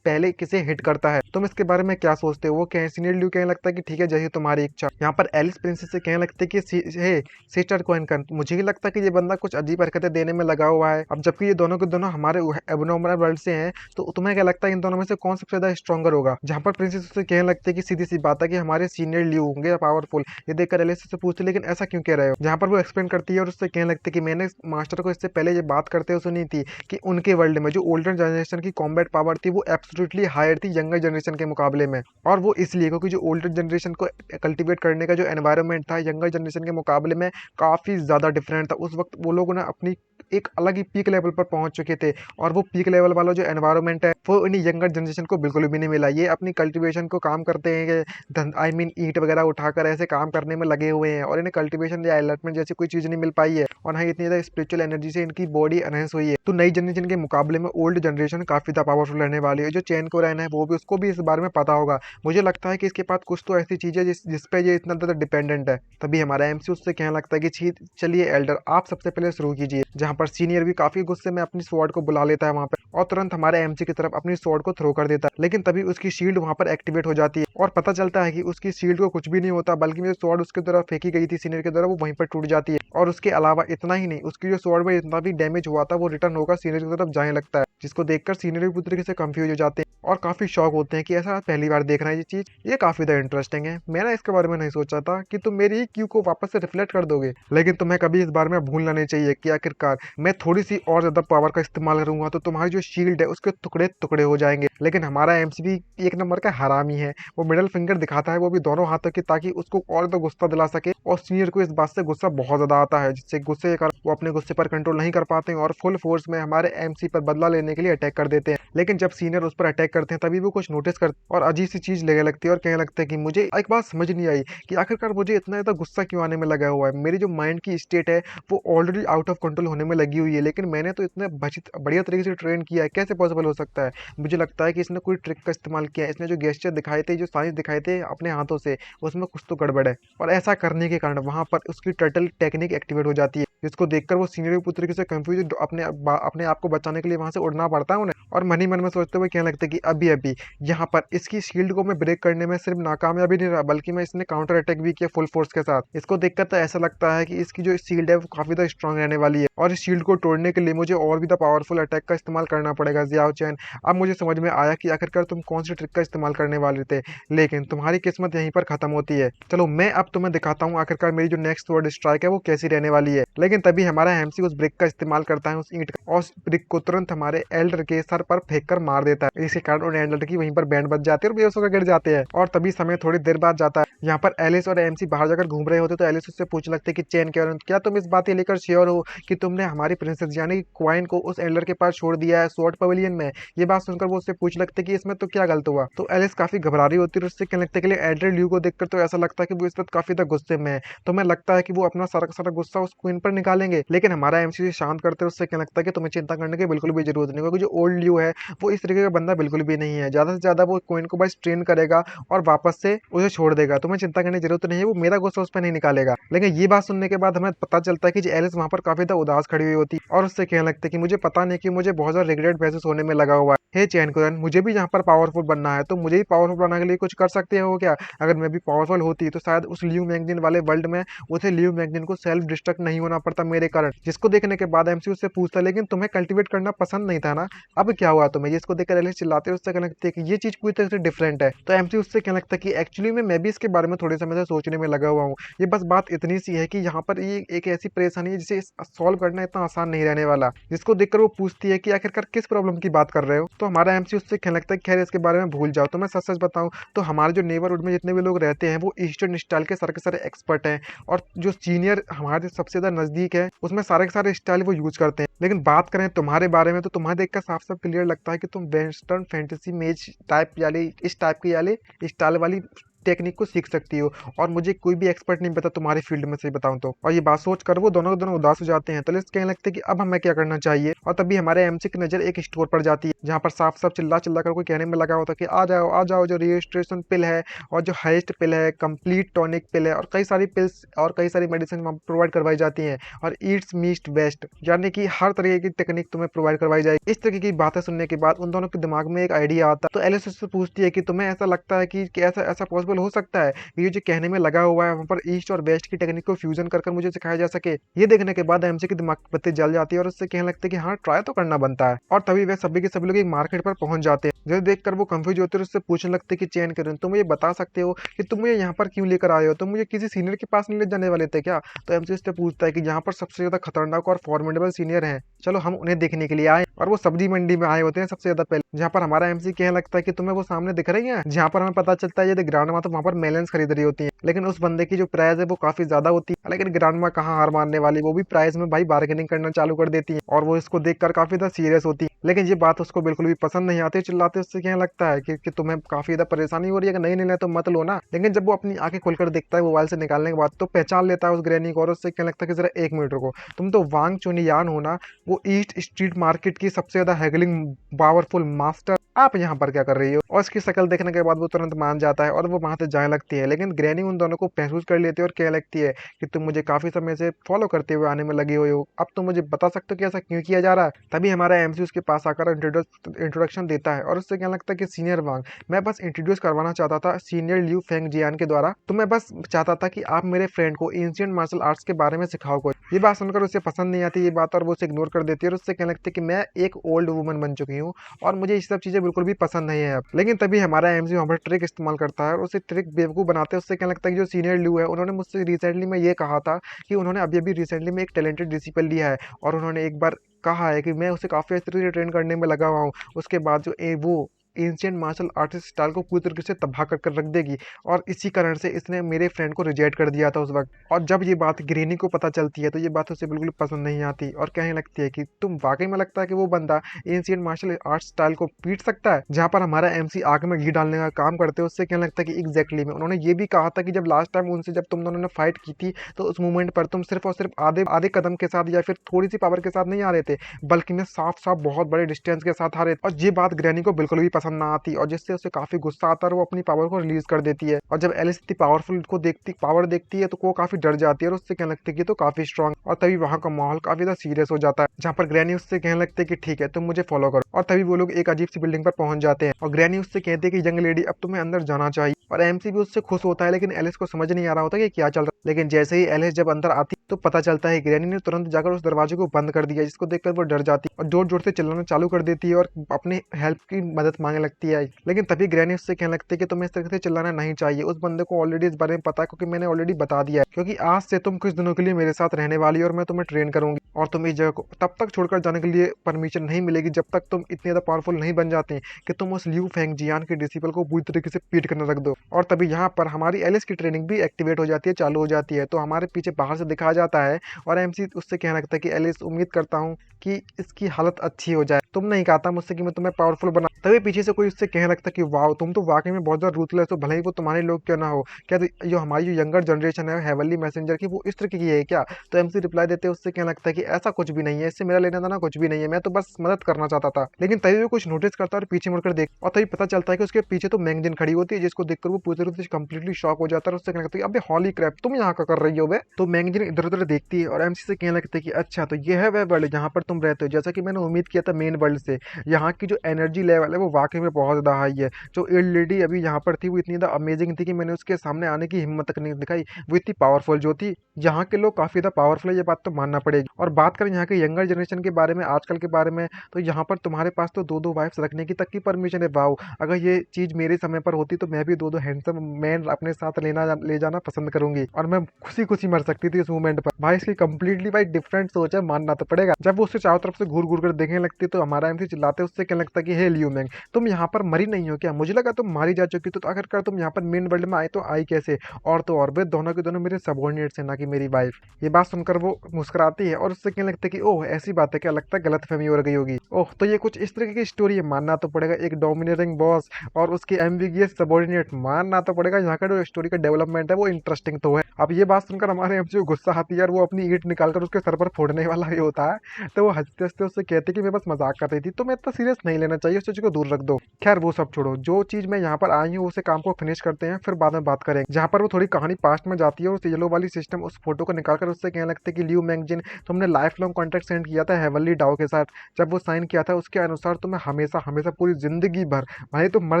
पहले किसे हिट करता है। तुम इसके बारे में क्या सोचते हो। वो सीनियर ल्यू कहने लगता है कि ठीक है जैसे तुम्हारी इच्छा। यहाँ पर एलिस प्रिंसेस से कहने लगते है कि हे सिस्टर क्वेनकन, मुझे ही लगता है कि ये बंदा कुछ अजीब हरकतें देने में लगा हुआ है। अब जबकि ये दोनों के दोनों हमारे एबनॉर्मल वर्ल्ड से हैं, तो तुम्हें क्या लगता है इन दोनों में से कौन सबसे ज्यादा स्ट्रॉन्गर होगा। जहाँ पर प्रिंसेस उससे कहने लगते है कि सीधी सी बात है कि हमारे सीनियर ल्यू होंगे पावरफुल। ये देखकर एलिस से पूछते लेकिन ऐसा क्यों कह रहे हो। जहाँ पर वो एक्सप्लेन करती है और उससे कहने लगती है कि मैंने मास्टर को इससे पहले ये बात करते हुए सुनी थी कि उनके वर्ल्ड में जो ओल्डर जनरेशन की कॉम्बैट पावर थी वो एब्सोल्युटली हायर थी यंगर जनरेशन के मुकाबले में। और वो इसलिए क्योंकि जो ओल्डर जनरेशन को कल्टीवेट करने का जो एनवायरनमेंट था यंगर जनरेशन के मुकाबले में काफी ज्यादा डिफरेंट था। उस वक्त वो लोग ना अपनी एक अलग ही पीक लेवल पर पहुंच चुके थे, और वो पीक लेवल वाला जो एनवायरनमेंट है वो इन्हीं यंगर जनरेशन को बिल्कुल भी नहीं मिला। ये अपनी कल्टीवेशन को काम करते हैं ईंट वगैरह उठाकर ऐसे काम करने में लगे हुए हैं, और इन्हें कल्टीवेशन या एलर्टमेंट जैसी कोई चीज नहीं मिल पाई है। और हाँ, इतनी ज्यादा स्पिरिचुअल एनर्जी से इनकी बॉडी एनहेंस हुई है। तो नई जनरेशन के मुकाबले में ओल्ड जनरेशन काफी ज्यादा पावरफुल रहने वाली है। जो चैन को रहना है वो भी, उसको भी इस बारे में पता होगा। मुझे लगता है कि इसके पास कुछ तो ऐसी चीज है जिसपे ये इतना ज्यादा डिपेंडेंट है। तभी हमारा एमसी उससे कहने लगता है कि चलिए एल्डर आप सबसे पहले शुरू कीजिए। जहाँ पर सीनियर भी काफी गुस्से में अपनी स्वॉर्ड को बुला लेता है वहां पर, और तुरंत हमारे एमसी की तरफ अपनी स्वॉर्ड को थ्रो कर देता है। लेकिन तभी उसकी शील्ड वहां पर एक्टिवेट हो जाती है और पता चलता है कि उसकी शील्ड को कुछ भी नहीं होता, बल्कि जो स्वॉर्ड उसके तरफ फेंकी गई थी सीनियर की तरफ वो वहीं पर टूट जाती है। और उसके अलावा इतना ही नहीं, उसकी जो स्वॉर्ड में इतना भी डैमेज हुआ था वो रिटर्न होकर सीनियर की तरफ जाने लगता है। जिसको देखकर सीनियर भी पूरी तरीके से कंफ्यूज हो जाते हैं और काफी शॉक होते हैं कि ऐसा पहली बार देख रहे हैं ये चीज, ये काफी ज्यादा इंटरेस्टिंग है। मैंने इसके बारे में नहीं सोचा था कि तुम मेरी ही क्यू को वापस से रिफ्लेक्ट कर दोगे। लेकिन तुम्हें कभी इस बारे में भूलना नहीं चाहिए कि आखिरकार मैं थोड़ी सी और ज्यादा पावर का इस्तेमाल करूंगा तो तुम्हारी जो शील्ड है उसके टुकड़े टुकड़े हो जाएंगे। लेकिन हमारा एमसी भी एक नंबर का हरामी है, वो मिडिल फिंगर दिखाता है, वो भी दोनों हाथों की, ताकि उसको और ज्यादा गुस्सा दिला सके। और सीनियर को इस बात से गुस्सा बहुत ज्यादा आता है, जिससे गुस्से के कारण वो अपने गुस्से पर कंट्रोल नहीं कर पाते हैं और फुल फोर्स में हमारे एमसी पर बदला लेने के लिए अटैक कर देते हैं। लेकिन जब सीनियर उस पर अटैक करते हैं तभी वो कुछ नोटिस करते और अजीब सी चीज लगने लगती है और कहने लगते हैं कि मुझे एक बात समझ नहीं आई कि आखिरकार मुझे इतना ज्यादा गुस्सा क्यों आने में लगा हुआ है। मेरी जो माइंड की स्टेट है वो ऑलरेडी आउट ऑफ कंट्रोल होने में लगी हुई है, लेकिन मैंने तो इतने बढ़िया तरीके से ट्रेन किया है, कैसे पॉसिबल हो सकता है। मुझे लगता है कि इसने कोई ट्रिक का इस्तेमाल किया है, इसने जो गेस्चर दिखाए थे, जो साइंस दिखाए थे अपने हाथों से, उसमें कुछ तो गड़बड़ है। और ऐसा करने के कारण वहां पर उसकी टर्टल टेक्निक एक्टिवेट हो जाती है, जिसको देखकर वो सीनियर पूरी तरीके से कंफ्यूज अपने आप को बचाने के लिए वहां से उड़ना पड़ता है उन्हें। और मन ही मन में सोचते हुए कहने लगते कि अभी अभी यहाँ पर इसकी शील्ड को मैं ब्रेक करने में सिर्फ नाकामयाबी नहीं रहा, बल्कि मैं इसने काउंटर अटैक भी किया फुल फोर्स के साथ। इसको देखकर तो ऐसा लगता है कि इसकी जो शील्ड है वो काफी ज्यादा स्ट्रांग रहने वाली है, और इस शील्ड को तोड़ने के लिए मुझे और भी पावरफुल अटैक का इस्तेमाल करना पड़ेगा। जियाओ चैन, अब मुझे समझ में आया कि आखिरकार तुम कौन सी ट्रिक का इस्तेमाल करने वाले थे, लेकिन तुम्हारी किस्मत यहीं पर खत्म होती है। चलो मैं अब तुम्हें दिखाता हूँ आखिरकार मेरी जो नेक्स्ट वर्ड स्ट्राइक है वो कैसी रहने वाली है। लेकिन तभी हमारा एमसी उस ब्रिक का इस्तेमाल करता है, उस ईंट का, और उस ब्रिक को तुरंत हमारे एल्डर के सर पर फेंक कर मार देता है। इसके कारण उन एल्डर की वहीं पर बैंड बज जाती है और बेहोश होकर गिर जाते हैं। और तभी समय थोड़ी देर बाद जाता है, यहाँ पर एलिस और एमसी बाहर जाकर घूम रहे होते तो एलिस उससे पूछने लगते कि चैन क्या तुम इस बात लेकर श्योर हो कि तुमने हमारी प्रिंसेस यानी क्वाइन को उस एल्डर के पास छोड़ दिया है स्वॉर्ड पवेलियन में। ये बात सुनकर वो उससे पूछ लगते कि इसमें तो क्या गलत हुआ। तो एलिस काफी घबरा रही होती है, उससे कहने लगते के लिए एल्डर ल्यू को देखकर तो ऐसा लगता है कि वो इस वक्त काफी ज्यादा गुस्से में है। तो मैं लगता है कि वो अपना सारा सारा गुस्सा उस क्वीन पर निकालेंगे। लेकिन हमारा एमसी शांत करते उससे कहने लगता है कि तुम्हें चिंता करने की बिल्कुल भी जरूरत नहीं, क्योंकि जो ओल्ड ल्यू लियो है वो इस तरीके का बंदा बिल्कुल भी नहीं है। ज़्यादा से ज़्यादा वो क्वीन को बस ट्रेन करेगा और वापस से उसे छोड़ देगा। तुम्हें चिंता करने की जरूरत नहीं है, वो मेरा गुस्सा उस पर नहीं निकालेगा। लेकिन ये बात सुनने के बाद हमें पता चलता है कि एलिस वहाँ पर काफी ज्यादा उदास खड़ी हुई होती है और उससे कहने लगता है कि मुझे पता नहीं कि मुझे बहुत ज्यादा रिग्रेट महसूस होने में लगा हुआ है। हे चैन कुरन, मुझे भी यहाँ पर पावरफुल बनना है, तो मुझे भी पावरफुल बनने के लिए कुछ कर सकते हो क्या? अगर मैं भी पावरफुल होती तो शायद उस लियो मैगजीन वाले वर्ल्ड में उसे लियो मैगजीन को सेल्फ डिस्ट्रक्ट नहीं होना पड़ता मेरे कारण। जिसको देखने के बाद एमसी उससे पूछता है लेकिन तुम्हें कल्टीवेट करना पसंद नहीं था ना, अब क्या हुआ तुम्हें? जिसको देखकर एलिस चिल्लाते हैं, उससे कहने लगती है कि ये चीज पूरी तरह से डिफरेंट है। तो एमसी उससे कहने लगता है कि एक्चुअली में मैं भी इसके बारे में थोड़े समय से सोचने में लगा हुआ हूँ। ये बस बात इतनी सी है कि यहाँ पर ये एक ऐसी परेशानी है जिसे सॉल्व करना इतना आसान नहीं रहने वाला। जिसको देखकर वो पूछती है कि आखिरकार किस प्रॉब्लम की बात कर रहे हो? तो हमारा एमसी उससे कहने लगता है खैर इसके बारे में भूल जाओ। तो मैं सच सच बताऊं तो हमारे जो नेबरहुड में जितने भी लोग रहते हैं वो ईस्टर्न स्टाइल के सारे एक्सपर्ट हैं, और जो सीनियर हमारे सबसे ज्यादा नजदीक है उसमें सारे के सारे स्टाइल वो यूज करते हैं। लेकिन बात करें तुम्हारे बारे में तो तुम्हारे देखकर साफ साफ क्लियर लगता है कि तुम वेस्टर्न फैंटेसी मेज टाइप वाली इस टाइप की वाली स्टाइल वाली टेक्निक को सीख सकती हो, और मुझे कोई भी एक्सपर्ट नहीं पता तुम्हारे फील्ड में, सही बताऊं तो। और ये बात सोच कर वो दोनों दोनों उदास हो जाते हैं। तो लिस्ट कहने लगते हैं कि अब हमें क्या करना चाहिए। और तभी हमारे एमसी की नजर एक स्टोर पर जाती है जहाँ पर साफ साफ चिल्ला चिल्ला कर कोई कहने में लगा होता है कि आ जाओ, जो रजिस्ट्रेशन पिल है और जो हाइस्ट पिल है, कंप्लीट टॉनिक पिल है, और कई सारी पिल्स और कई सारी मेडिसिन वहाँ प्रोवाइड करवाई जाती हैं। और ईट्स मीस्ट बेस्ट, यानी कि हर तरीके की टेक्निक तुम्हें प्रोवाइड करवाई जाएगी। इस तरीके की बातें सुनने के बाद उन दोनों के दिमाग में एक आइडिया आता है। तो एलिस उससे पूछती है कि तुम्हें ऐसा लगता है कि ऐसा ऐसा पॉसिबल हो सकता है ये जो कहने में लगा हुआ है वहाँ पर ईस्ट और वेस्ट की टेक्निक को फ्यूजन कर मुझे सिखाया जा सके? ये देखने के बाद एमसी के दिमाग की बत्ती जल जाती है और उससे कहने लगते हैं कि हाँ ट्राई तो करना बनता है। और तभी वे सभी के सभी लोग एक मार्केट पर पहुंच जाते हैं। जिसे देखकर वो कंफ्यूज होते हैं और उससे पूछने लगते हैं कि चैन करें तुम मुझे बता सकते हो कि तुम मुझे यहाँ पर क्यों लेकर आए हो? तुम मुझे किसी सीनियर के पास नहीं ले जाने वाले थे क्या? तो एमसी उससे पूछता है कि यहाँ पर सबसे ज्यादा खतरनाक और फॉर्मिडेबल सीनियर है, चलो हम उन्हें देखने के लिए आए। और वो सब्जी मंडी में आए होते हैं सबसे ज्यादा पहले, जहाँ पर हमारा एमसी कहने लगता है कि तुम्हें वो सामने दिख रही है, जहाँ पर हमें पता चलता है ये ग्रांड माँ तो वहाँ पर मेलन्स खरीद रही होती है। लेकिन उस बंदे की जो प्राइस है वो काफी ज्यादा होती है। लेकिन ग्रांड माँ कहाँ हार मानने वाली, वो भी प्राइस में भाई बार्गेनिंग करना चालू कर देती है और वो इसको देखकर काफी ज्यादा सीरियस होती है। लेकिन ये बात उसको बिल्कुल भी पसंद नहीं आती। चिल्लाते उससे कहने लगता है कि तुम्हें काफी ज्यादा परेशानी हो रही है कि नहीं लेना तो मत लो ना। लेकिन जब वो अपनी आंखें खोलकर देखता है मोबाइल से निकालने के बाद तो पहचान लेता है उस ग्रैनी को और उससे कहने लगता है कि जरा एक मिनट रुको, तुम तो वांग चुनियान हो ना, वो ईस्ट स्ट्रीट मार्केट की सबसे ज्यादा हैगलिंग पावरफुल मास्टर, आप यहाँ पर क्या कर रही हो? और इसकी शक्ल देखने के बाद वो तुरंत मान जाता है और वो वहां से जाने लगती है। लेकिन ग्रैनी उन दोनों को महसूस कर लेती है और कहने लगती है कि तुम मुझे काफी समय से फॉलो करते हुए आने में लगी हुई हो, अब तुम मुझे बता सकते हो कि ऐसा क्यों किया जा रहा है? तभी हमारा एमसी उसके पास आकर इंट्रोडक्शन देता है और उससे कहने लगता है कि सीनियर वांग, मैं बस इंट्रोड्यूस करवाना चाहता था सीनियर लियू फेंग जियान के द्वारा, तो मैं बस चाहता था कि आप मेरे फ्रेंड को एंशिएंट मार्शल आर्ट्स के बारे में सिखाओ कोई। ये बात सुनकर उसे पसंद नहीं आती ये बात और वो उसे इग्नोर कर देती है और उससे कहने लगती है कि मैं एक ओल्ड वुमन बन चुकी हूँ और मुझे ये सब चीजें बिल्कुल भी पसंद नहीं है अब। लेकिन तभी हमारा एमसी वहाँ पर ट्रिक इस्तेमाल करता है और उसे ट्रिक बेवकूफ बनाते हैं। उससे कहने लगता है कि जो सीनियर लियू है उन्होंने मुझसे रिसेंटली में ये कहा था कि उन्होंने अभी अभी रिसेंटली में एक टैलेंटेड डिसिपल लिया है और उन्होंने एक बार कहा है कि मैं उसे काफी अच्छी तरीके से ट्रेन करने में लगा हुआ हूँ, उसके बाद जो वो एंशिएंट मार्शल आर्टिस्ट स्टाइल को पूरी तरीके से तबाह कर रख देगी। और इसी कारण से इसने मेरे फ्रेंड को रिजेक्ट कर दिया था उस वक्त। और जब ये बात ग्रेनी को पता चलती है तो ये बात उसे बिल्कुल पसंद नहीं आती और कहने लगती है कि तुम वाकई में लगता है कि वो बंदा एंशिएंट मार्शल आर्ट स्टाइल को पीट सकता है? जहाँ पर हमारा एमसी आग में घी डालने का काम करते हैं उससे कहने लगता है कि एग्जैक्टली में उन्होंने ये भी कहा था कि जब लास्ट टाइम उनसे जब तुम दोनों ने फाइट की थी तो उस मूवमेंट पर तुम सिर्फ और सिर्फ आधे आधे कदम के साथ या फिर थोड़ी सी पावर के साथ नहीं आ रहे थे, बल्कि मैं साफ साफ बहुत बड़े डिस्टेंस के साथ आ रहे थे। और ये बात ग्रैनी को बिल्कुल भी पसंद ना आती और जिससे उसे काफी गुस्सा आता है और वो अपनी पावर को रिलीज कर देती है। और जब एलिस इतनी पावरफुल को पावर देखती है तो वो काफी डर जाती है और उससे कहने लगती है कि तो काफी स्ट्रांग। और तभी वहां का माहौल काफी ज्यादा सीरियस हो जाता है जहाँ पर ग्रैनी उससे कहने लगते है कि ठीक है तुम मुझे फॉलो करो। और तभी वो लोग एक अजीब सी बिल्डिंग पर पहुंच जाते हैं और ग्रैनी उससे कहती है कि यंग लेडी अब तुम्हें अंदर जाना चाहिए। और एमसी भी उससे खुश होता है लेकिन एलिस को समझ नहीं आ रहा होता कि क्या चल रहा है। लेकिन जैसे ही एलिस जब अंदर आती तो पता चलता है ग्रैनी ने तुरंत जाकर उस दरवाजे को बंद कर दिया, जिसको देखकर वो डर जाती है और जोर जोर से चिल्लाना चालू कर देती है और अपनी हेल्प की मदद मांगने लगती है। लेकिन तभी ग्रैनी उससे कहने लगती है कि तुम्हें इस तरह से चिल्लाना नहीं चाहिए, उस बंदे को ऑलरेडी इस बारे में पता है क्योंकि मैंने ऑलरेडी बता दिया है, क्योंकि आज से तुम कुछ दिनों के लिए मेरे साथ रहने वाली हो और मैं तुम्हें ट्रेन करूंगी और तुम इस जगह को तब तक छोड़कर जाने के लिए परमिशन नहीं मिलेगी जब तक तुम इतने ज्यादा पावरफुल नहीं बन जाते कि तुम उस लियू फेंग जियान के डिसिपल को पूरी तरीके से पीट करने रख दो। और तभी यहाँ पर हमारी एलिस की ट्रेनिंग भी एक्टिवेट हो जाती है, चालू हो जाती है। तो हमारे पीछे बाहर से दिखाया जाता है और एमसी उससे कहने लगता है कि एलिस उम्मीद करता हूँ कि इसकी हालत अच्छी हो जाए, तुम नहीं कहता मुझसे कि मैं तुम्हें पावरफुल बना। तभी पीछे से कोई उससे कहने लगता है कि वाह तुम तो वाकई में बहुत ज़्यादा रूथलेस हो, भले ही वो तुम्हारे लोग क्यों ना हो। क्या तो जो हमारी जो यंगर जनरेशन है हेवनली मैसेंजर की, वो इस तरह की है क्या? तो एमसी रिप्लाई देते उससे कहने लगता है कि ऐसा कुछ भी नहीं है, इससे मेरा लेना देना कुछ भी नहीं है, मैं तो बस मदद करना चाहता था। लेकिन तभी वो कुछ नोटिस करता है और पीछे मुड़कर देख, और तभी पता चलता है कि उसके पीछे तो मैंगजिन खड़ी होती है, जिसको देखकर वो पूरी तरह से कंप्लीटली शॉक हो जाता है और उससे कहने लगता है अबे हॉली क्रैप, तुम यहाँ का कर रही हो बे? तो मैंगजिन इधर उधर देखती है और एमसी से कहने लगता है कि अच्छा तो ये है वह वर्ल्ड जहाँ पर तुम रहते हो। जैसा कि मैंने उम्मीद किया था मेन वर्ल्ड से, यहाँ की जो एनर्जी लेवल है वो वाकई में बहुत ज़्यादा हाई है। जो एल्ड लेडी अभी यहाँ पर थी वो इतनी ज़्यादा अमेजिंग थी कि मैंने उसके सामने आने की हिम्मत तक नहीं दिखाई। वो इतनी पावरफुल जो थी, यहाँ के लोग काफ़ी ज़्यादा पावरफुल है, ये बात तो मानना पड़ेगी। और बात करें यहाँ के यंगर जनरेशन के बारे में, आजकल के बारे में, तो यहाँ पर तुम्हारे पास तो दो दो वाइफ्स रखने की तक की परमिशन है। वाओ, अगर ये चीज़ मेरे समय पर होती तो मैं भी दो दो हैंडसम मैन अपने साथ ले जाना पसंद करूंगी और मैं खुशी खुशी मर सकती थी इस मूवमेंट पर। भाई इसकी कंप्लीटली भाई डिफरेंट सोच है, मानना तो पड़ेगा। जब वो उससे चारों तरफ से घूर घूर कर देखने लगती तो हमारा एमसी चिल्लाते उससे कहने लगता कि हे लियो मैंग, तुम यहाँ पर मरी नहीं हो क्या? मुझे लगा तुम मारी जा चुकी, तो आखिरकार तुम यहाँ पर मेन वर्ल्ड में आए तो आई कैसे? और तो और वे दोनों के दोनों मेरे सबॉर्डिनेट्स हैं, ना कि मेरी वाइफ। ये बात सुनकर वो मुस्कुराती है और उससे कहने लगता है कि ओह ऐसी बात है क्या, लगता है गलतफहमी हो गई होगी। ओह तो ये कुछ इस तरीके की स्टोरी है, मानना तो पड़ेगा। एक डोमिनेटिंग बॉस और उसके एम्बिगियस सबॉर्डिनेट, मानना तो पड़ेगा यहाँ का जो स्टोरी का डेवलपमेंट है वो इंटरेस्टिंग तो है। अब ये बात सुनकर हमारे एमसी को गुस्सा आती है और वो अपनी ईंट निकालकर उसके सर पर फोड़ने वाला भी होता है। तो वो हंसते हंसते उससे कहते कि मैं बस मजाक कर रही थी, तो मैं इतना सीरियस नहीं लेना चाहिए, उस चीज को दूर रख दो। खैर वो सब छोड़ो, जो चीज मैं यहाँ पर आई हूँ उसे काम को फिनिश करते हैं, फिर बाद में बात करेंगे। जहाँ पर वो थोड़ी कहानी पास्ट में जाती है और उस येलो वाली सिस्टम उस फोटो को निकालकर उससे कहने लगते कि लियो मैंगजिन, तुमने लाइफ लॉन्ग कॉन्ट्रैक्ट साइन किया था हेवनली डाओ के साथ। जब वो साइन किया था उसके अनुसार तुम्हें हमेशा हमेशा पूरी जिंदगी भर, भाई तुम मर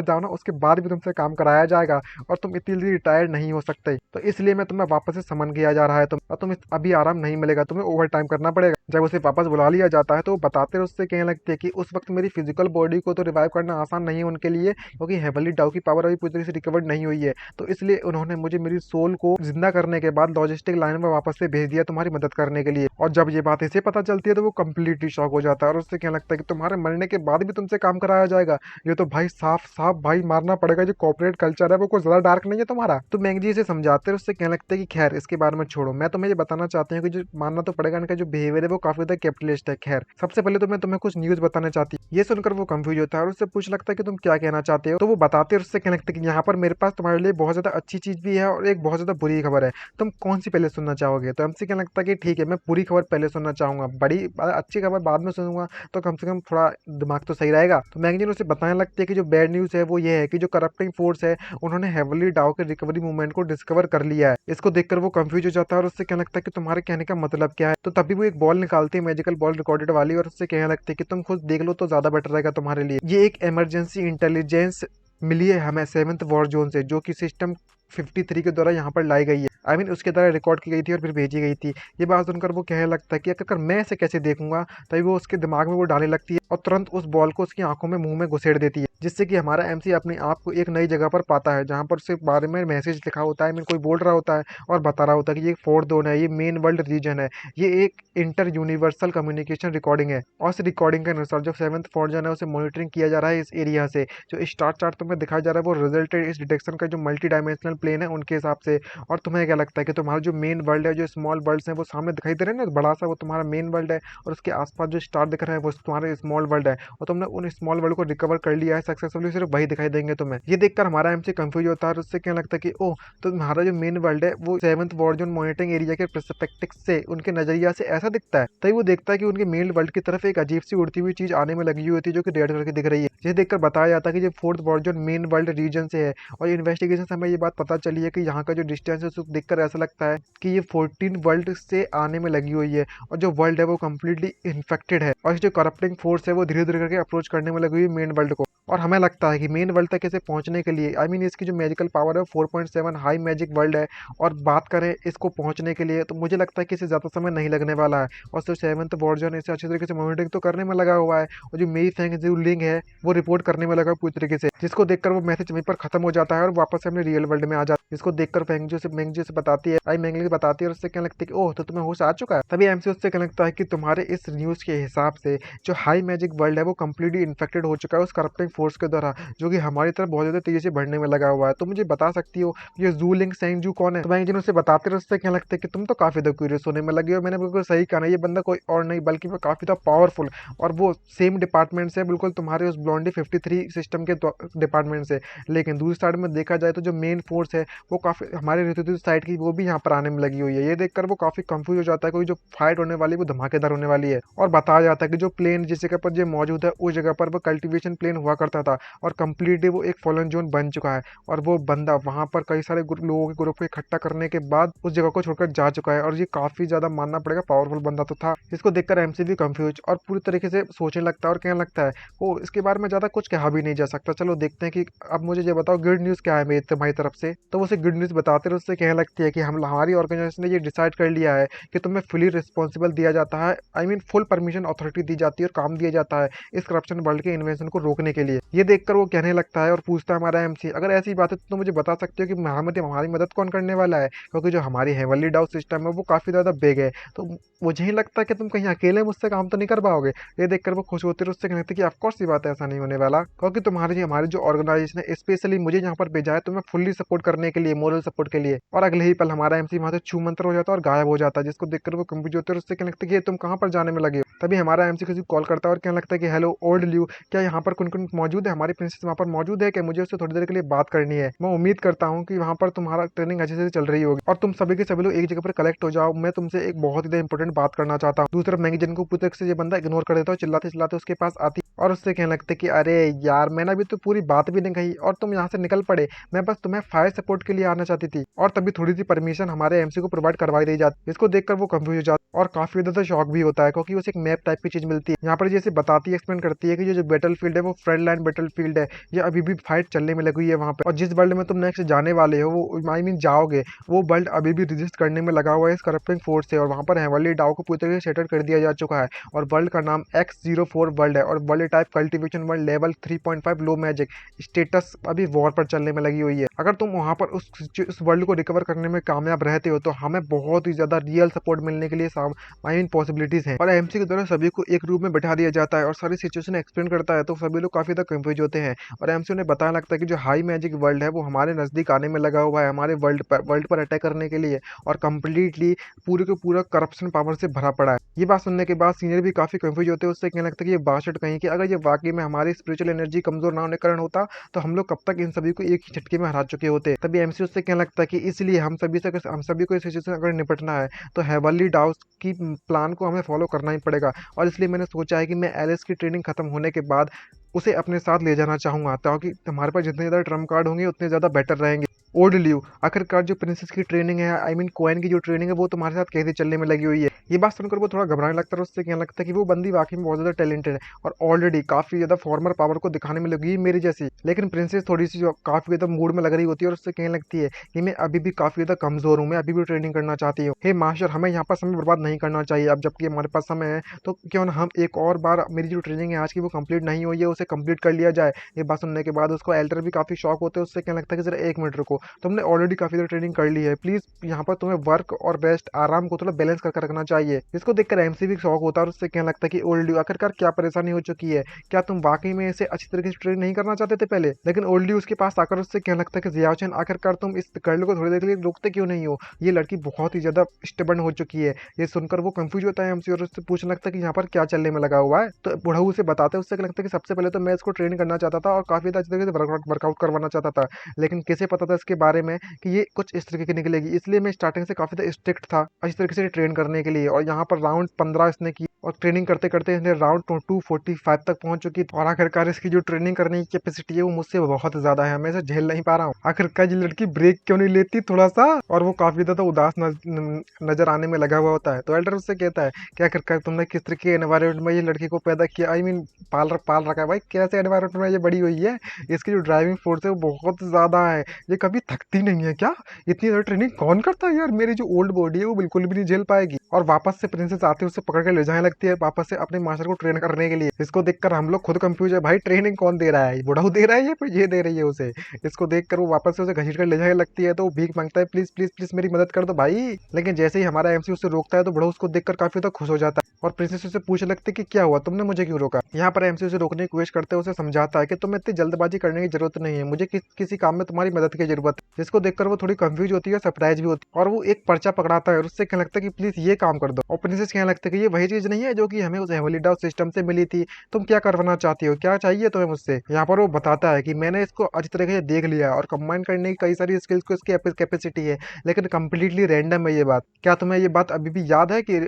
जाओ ना उसके बाद भी तुमसे काम कराया जाएगा और तुम इतनी जल्दी रिटायर नहीं हो सकते। तो इसलिए मैं तुम्हें वापस से समन किया जा रहा है और तुम अभी आराम नहीं मिलेगा, तुम्हें ओवर टाइम करना पड़ेगा। जब उसे वापस बुला लिया जाता है तो वो बताते हैं उससे कहने लगते हैं कि उस वक्त मेरी फिजिकल बॉडी को तो रिवाइव करना आसान नहीं है उनके लिए, क्योंकि हेवनली डाउ की पावर अभी पूरी तरह से रिकवर्ड नहीं हुई है। तो इसलिए उन्होंने मुझे मेरी सोल को जिंदा करने के बाद लॉजिस्टिक लाइन में वापस से भेज दिया तुम्हारी मदद करने के लिए। और जब ये बात इसे पता चलती है तो वो कंप्लीटली शॉक हो जाता है और उससे कहने लगता है कि तुम्हारे मरने के बाद भी तुमसे काम कराया जाएगा। ये तो भाई साफ साफ भाई मारना पड़ेगा, जो कॉर्पोरेट कल्चर है वो कुछ ज्यादा डार्क नहीं है तुम्हारा? तो मैंगजी से समझाते हैं, उससे कहने लगते हैं कि खैर इसके बारे में छोड़ो, मैं तुम्हें ये बताना चाहती हूँ कि जो मानना तो पड़ेगा इनका जो बिहेवियर है वो काफी ज्यादा कैपिटलिस्ट है। खैर सबसे पहले तो मैं तुम्हें कुछ न्यूज बताना चाहती हूँ। ये सुनकर वो कंफ्यूज होता है और उससे पूछ लगता है कि तुम क्या कहना चाहते हो। तो वो बताते हैं, उससे कहने लगते हैं कि यहाँ पर मेरे पास तुम्हारे लिए बहुत ज्यादा अच्छी चीज भी है और एक बहुत ज्यादा बुरी खबर है, तुम कौन सी पहले सुनना चाहोगे? तो एमसी कहने लगता है कि ठीक है मैं पूरी खबर पहले सुनना चाहूंगा, बड़ी अच्छी खबर बाद में सुनूंगा तो कम से कम थोड़ा दिमाग तो सही रहेगा। तो मैगजीन उसे बताने लगती है कि जो बैड न्यूज है वो ये है कि जो करप्टिंग फोर्स है उन्होंने हेवनली डाउ के रिकवरी मूवमेंट को डिस्कवर कर लिया है। इसको देखकर वो कंफ्यूज हो जाता है और उससे कहने लगता है कि तुम्हारे कहने का मतलब क्या है। तो तभी वो एक बॉल निकालती है, मैजिकल बॉल रिकॉर्डेड वाली, और उससे कहने लगती है कि तुम खुद देख लो तो ज्यादा बेटर रहेगा तुम्हारे लिए। ये एक इमरजेंसी इंटेलिजेंस मिली है हमें 7th वॉर जोन से, जो कि सिस्टम 53 के द्वारा यहाँ पर लाई गई है। उसके द्वारा रिकॉर्ड की गई थी और फिर भेजी गई थी। ये बात सुनकर वो कहने लगता है कि अगर मैं इसे कैसे देखूंगा। तभी वो उसके दिमाग में वो डालने लगती है और तुरंत उस बॉल को उसकी आंखों में मुंह में घुसेड़ देती है, जिससे कि हमारा एमसी अपने आप को एक नई जगह पर पाता है जहाँ पर उसके बारे में मैसेज लिखा होता है। कोई बोल रहा होता है और बता रहा होता है कि ये 4th जोन है, ये मेन वर्ल्ड रीजन है, ये एक इंटर यूनिवर्सल कम्युनिकेशन रिकॉर्डिंग है। और इस रिकॉर्डिंग के अनुसार जो 7th वॉर जोन है उसे मॉनिटरिंग किया जा रहा है इस एरिया से। जो स्टार चार्ट तुम्हें दिखाया जा रहा है वो रिजल्टेड इस डिटेक्शन का जो मल्टी डायमेंशनल प्लेन है उनके हिसाब से। और तुम्हें क्या लगता है कि तुम्हारा जो मेन वर्ल्ड है, जो स्मॉल वर्ल्ड्स हैं वो सामने दिखाई दे रहे हैं ना, बड़ा सा वो तुम्हारा मेन वर्ल्ड है और उसके आसपास जो स्टार दिख रहे हैं वो तुम्हारे स्मॉल वर्ल्ड है, और तुमने उन स्मॉल वर्ल्ड को रिकवर कर लिया है सक्सेसफुली, सिर्फ वही दिखाई देंगे तुम्हें। ये देखकर हमारा एमसी कंफ्यूज होता है और उससे क्या लगता है कि ओह तो तुम्हारा जो मेन वर्ल्ड है वो 7th war zone monitoring area के पर्सपेक्टिव से, उनके नजरिया से ऐसा दिखता है। तभी वो देखता है कि उनके मेन वर्ल्ड की तरफ एक अजीब सी उड़ती हुई चीज आने में लगी हुई होती है जो कि रेड कलर की दिख रही है। ये देखकर बताया जाता है कि ये 4th war zone main world region से है। और इन्वेस्टिगेशन से हमें ये बात पता चली है कि यहाँ का जो डिस्टेंस है उसको देखकर ऐसा लगता है कि ये 14 वर्ल्ड से आने में लगी हुई है और जो वर्ल्ड है वो कम्प्लीटली इन्फेक्टेड है और जो करप्टिंग फोर्स है वो धीरे धीरे करके अप्रोच करने में लगी हुई मेन वर्ल्ड को। और हमें लगता है कि मेन वर्ल्ड तक इसे पहुंचने के लिए इसकी जो मैजिकल पावर है 4.7 हाई मैजिक वर्ल्ड है, और बात करें इसको पहुंचने के लिए तो मुझे लगता है कि इसे ज़्यादा समय नहीं लगने वाला है। और जो 7th वॉर जोन इसे अच्छी तरीके से मॉनिटरिंग तो करने में लगा हुआ है और जो मेई फेंग जो लिंग है वो रिपोर्ट करने में लगा पूरी तरीके से, जिसको देखकर वो मैसेज वहीं पर खत्म हो जाता है और वापस से अपने रियल वर्ल्ड में आ जाता है। जिसको देखकर मैंगजो से बताती है, आई मैंगली बताती है, और उससे कहने लगती है कि ओह, तो तुम्हें होश आ चुका है। तभी एमसी उससे कहने लगता है कि तुम्हारे इस न्यूज के हिसाब से जो हाई मैजिक वर्ल्ड है वो कम्प्लीटली इन्फेक्टेड हो चुका है उस करप्टिंग फोर्स के द्वारा, जो कि हमारी तरफ बहुत ज्यादा तेजी से बढ़ने में लगा हुआ है। तो मुझे बता सकती हो ये जू लिंग सेंग जू कौन है? तो मैंगजिन उससे बताते रहे, उससे कहने लगते हैं कि तुम तो काफी ज्यादा क्यूरियस होने में लगे हो। मैंने बिल्कुल सही कहा ना, ये बंदा कोई और नहीं बल्कि वो काफी ज्यादा पावरफुल, और वो सेम डिपार्टमेंट से बिल्कुल तुम्हारे उस ब्लॉन्डी 53 सिस्टम के डिपार्टमेंट से। लेकिन दूसरी साइड में देखा जाए तो जो मेन फोर्स है वो काफी हमारे ऋतु साइड की, वो भी यहाँ पर आने में लगी हुई है। ये देखकर वो काफी कंफ्यूज हो जाता है, कोई जो फाइट होने वाली है वो धमाकेदार होने वाली है। और बताया जाता है कि जो प्लेन जिस जगह पर जो मौजूद है उस जगह पर वो कल्टीवेशन प्लेन हुआ करता था और कम्प्लीटली वो एक फॉलन जोन बन चुका है। और वो बंदा वहां पर कई सारे लोगों के ग्रुप को इकट्ठा करने के बाद उस जगह को छोड़कर जा चुका है, और ये काफी ज्यादा मानना पड़ेगा पावरफुल बंदा तो था। जिसको देखकर एमसी भी कंफ्यूज और पूरी तरीके से सोचने लगता है और कहने लगता है वो इसके बारे में ज्यादा कुछ कहा भी नहीं जा सकता। चलो देखते हैं कि अब मुझे ये बताओ गुड न्यूज क्या है मेरी तुम्हारी तरफ से। तो वो उसे गुड न्यूज बताते रहे, उससे कहने लगती है कि हम हमारी ऑर्गेनाइजेशन ने ये डिसाइड कर लिया है कि तुम्हें फुली रिस्पॉन्सिबल दिया जाता है, I mean full permission authority दी जाती है और काम दिया जाता है इस करप्शन वर्ल्ड के इन्वेंशन को रोकने के लिए। ये देखकर वो कहने लगता है और पूछता है हमारा एमसी, अगर ऐसी बात है तो मुझे बता सकते हो कि हमारी मदद कौन करने वाला है, क्योंकि जो हमारी हेवनली डाउ सिस्टम है वो काफी ज्यादा बिग है, तो मुझे ही लगता है कि तुम कहीं अकेले मुझसे काम तो नहीं कर पाओगे। ये देखकर वो खुश होते रहे, उससे कहते कि ऑफकोर्स ये बात ऐसा नहीं होने वाला, क्योंकि तुम्हारी हमारी जो ऑर्गेनाइजेशन है स्पेशली मुझे यहाँ पर भेजा है तुम्हें फुल्ली सपोर्ट करने के लिए, मोरल सपोर्ट के लिए। और अगले ही पल हमारा एमसी वहां से छू मंतर हो जाता है और गायब हो जाता है, जिसको देखकर वो कंफ्यूज होते हैं, उससे कहने लगता है कि तुम कहाँ पर जाने में लगे हो। तभी हमारा एमसी किसी कॉल करता है और कहने लगता है कि हेलो ओल्ड ल्यू, क्या यहाँ पर कौन कौन मौजूद है, हमारी प्रिंसेस वहाँ पर मौजूद है क्या, मुझे उससे थोड़ी देर के लिए बात करनी है। मैं उम्मीद करता हूँ कि वहाँ पर तुम्हारा ट्रेनिंग अच्छे से चल रही होगी और तुम सभी के सभी लोग एक जगह पर कलेक्ट हो जाओ, मैं तुमसे एक बहुत ही इंपॉर्टेंट बात करना चाहता हूँ। दूसरा मैगजीन को पूरी से ये बंदा इग्नोर कर देता है, चिल्लाते चिल्लाते उसके पास आती और उससे कहने लगते कि अरे यार मैंने अभी तो पूरी बात भी नहीं कही और तुम यहाँ से निकल पड़े, मैं बस तुम्हें फायर सपोर्ट के लिए आना चाहती थी। और तभी थोड़ी सी परमिशन हमारे एमसी को प्रोवाइड करवाई दी जाती है। इसको देखकर वो कंफ्यूज हो जाता है और काफी ज्यादा शॉक भी होता है, क्योंकि उसे एक मैप टाइप की चीज मिलती है। यहाँ पर जैसे बताती है, एक्सप्लेन करती है कि ये जो बैटल फील्ड है वो फ्रंट लाइन बैटल फील्ड है, ये अभी भी फाइट चलने में लगी हुई है वहाँ पे। और जिस वर्ल्ड में तुम नेक्स्ट जाने वाले हो वो आई मीन जाओगे, वो वर्ल्ड अभी भी रजिस्ट करने में लगा हुआ है इस करप्टिंग फोर्स से, और वहाँ पर हेवनली डाउ को पूरी तरीके से सेटल कर दिया जा चुका है। और वर्ल्ड का नाम X04 वर्ल्ड है और world type cultivation world level 3.5 लो मैजिक स्टेटस अभी वॉर पर चलने में लगी हुई है। अगर तुम वहां पर उस वर्ल्ड को रिकवर करने में कामयाब रहते हो तो हमें बहुत ही ज्यादा रियल सपोर्ट मिलने के लिए आई मीन पॉसिबिलिटीज हैं। और एमसी के द्वारा सभी को एक रूम में बैठा दिया जाता है और सारी सिचुएशन एक्सप्लेन करता है, तो सभी लोग काफी ज्यादा कंफ्यूज होते हैं। और एमसी उन्हें बताने लगता है कि जो हाई मैजिक वर्ल्ड है वो हमारे नजदीक आने में लगा हुआ है, हमारे वर्ल्ड पर अटैक करने के लिए, और कम्प्लीटली पूरे के पूरा करप्शन पावर से भरा पड़ा है। ये बात सुनने के बाद सीनियर भी काफी कंफ्यूज होते हैं, उससे कहने लगता है कि ये बासठ कहीं कि अगर ये वाकई में हमारी स्पिरिचुअल एनर्जी कमजोर ना होने कारण होता तो हम लोग कब तक इन सभी को एक ही झटके में हरा चुके होते। तभी एमसी उससे कहने लगता है कि इसलिए हम सभी को इस सिचुएशन अगर निपटना है तो हेवनली डाउस की प्लान को हमें फॉलो करना ही पड़ेगा। और इसलिए मैंने सोचा है कि मैं एलिस की ट्रेनिंग खत्म होने के बाद उसे अपने साथ ले जाना चाहूंगा, ताकि हमारे पास जितने ज्यादा ट्रम्प कार्ड होंगे उतने ज्यादा बेटर रहेंगे। ओल्ड ल्यू, आखिरकार जो प्रिंसेस की ट्रेनिंग है, आई मीन कोएन की जो ट्रेनिंग है वो तुम्हारे साथ कैसे चलने में लगी हुई है। ये बात सुनकर वो थोड़ा घबराने लगता है, उससे कहने लगता है कि वो बंदी वाकई में बहुत ज्यादा टैलेंटेड है और ऑलरेडी काफी ज्यादा फॉर्मर पावर को दिखाने में लगी मेरी जैसी। लेकिन प्रिंसेस थोड़ी सी जो काफी ज्यादा मूड में लग रही होती है और उससे कहने लगती है कि मैं अभी भी काफी ज्यादा कमजोर हूँ, मैं अभी भी ट्रेनिंग करना चाहती हूँ। हे मास्टर, हमें यहाँ पर समय बर्बाद नहीं करना चाहिए, अब जबकि हमारे पास समय है तो क्यों ना हम एक और बार मेरी जो ट्रेनिंग है आज की वो कंप्लीट नहीं हुई है उसे कंप्लीट कर लिया जाए। ये बात सुनने के बाद उसको एल्डर भी काफी शॉक होते हैं, उससे कहने लगता है कि जरा एक मिनट रुको, तुमने ऑलरेडी काफी ज्यादा ट्रेनिंग कर ली है, प्लीज यहाँ पर तुम्हें वर्क और रेस्ट आराम को थोड़ा बैलेंस करके रखना चाहिए। इसको देखकर एमसी भी शॉक होता है और उससे कहने लगता है कि ओल्ड ड्यू, आखिरकार क्या परेशानी हो चुकी है, क्या तुम वाकई में इसे अच्छी तरीके से ट्रेन नहीं करना चाहते थे पहले। लेकिन ओल्ड ड्यू उसके पास आकर उससे कहने लगता है कि जियाओ आखिरकार तुम इस गर्ल को थोड़ी देर के लिए रोकते क्यों नहीं हो, ये लड़की बहुत ही ज्यादा स्टबर्न हो चुकी है। ये सुनकर वो कंफ्यूज होता है एमसी और उससे पूछने लगता है कि यहाँ पर क्या चलने में लगा हुआ है। तो बुढ़ऊ उसे बताते हैं, उससे लगता है कि सबसे पहले तो मैं इसको ट्रेन करना चाहता था और काफी अच्छी तरीके से वर्कआउट करवाना चाहता था, लेकिन किसे पता था इसके बारे में कि ये कुछ इस तरीके की निकलेगी, इसलिए मैं स्टार्टिंग से काफी स्ट्रिक्ट था अच्छी तरीके से ट्रेन करने के लिए। और यहाँ पर राउंड 15 इसने की और ट्रेनिंग करते करते इसने राउंड 245 तक पहुंच चुकी थी। और आखिरकार इसकी जो ट्रेनिंग करने की कैपेसिटी है वो मुझसे बहुत ज्यादा है, मैं इसे झेल नहीं पा रहा हूँ। आखिरकार ये लड़की ब्रेक क्यों नहीं लेती थोड़ा सा, और वो काफी ज्यादा उदास नजर आने में लगा हुआ होता है। तो एल्डर उससे कहता है कि आखिरकार तुमने किस तरह के एनवायरमेंट में ये लड़की को पैदा किया, आई मीन पाल रखा है भाई, कैसे एनवायरमेंट में ये बड़ी हुई है, इसकी जो ड्राइविंग फोर्स है वो बहुत ज्यादा है, ये कभी थकती नहीं है क्या, इतनी ज्यादा ट्रेनिंग कौन करता है यार, मेरी जो ओल्ड बॉडी है वो बिल्कुल भी नहीं झेल पाएगी। और वापस से प्रिंसेस आते उससे पकड़ के ले जाने लगती लगती है वापस से अपने मास्टर को ट्रेन करने के लिए। इसको देखकर हम लोग खुद कंफ्यूज है, भाई ट्रेनिंग कौन दे रहा है, बुढ़ऊ दे रहा है या फिर ये दे रही है उसे। इसको देखकर वो वापस से उसे घसीट कर ले जाने लगती है, तो वो भीख मांगता है, प्लीज प्लीज प्लीज मेरी मदद कर दो भाई। लेकिन जैसे ही हमारा एमसी उसे रोकता है तो बुढ़ऊ उसको देखकर काफी ज्यादा खुश हो जाता है और प्रिंसेस उससे पूछने लगती है कि क्या हुआ, तुमने मुझे क्यों रोका। यहाँ पर एमसी उसे रोकने की कोशिश करते हुए उसे समझाता है कि तुम्हें इतनी जल्दबाजी करने की जरूरत नहीं है, मुझे किसी काम में तुम्हारी मदद की जरूरत है। जिसको देखकर वो थोड़ी कंफ्यूज होती है, सरप्राइज भी होती है और वो एक पर्चा पकड़ाता है और उससे कहने लगता है कि प्लीज ये काम कर दो। और प्रिंसेस कहने लगता है कि ये वही चीज नहीं है जो कि हमें उस हेवनली डाउ सिस्टम से मिली थी, तुम क्या करवाना चाहती हो, क्या चाहिए तुम्हें मुझसे। यहाँ पर वो बताता है कि मैंने इसको अच्छी तरीके से देख लिया और कंबाइन करने की कई सारी स्किल्स को इसकी कैपेसिटी है, लेकिन कम्प्लीटली रैंडम है ये बात। क्या तुम्हें ये बात अभी भी याद है कि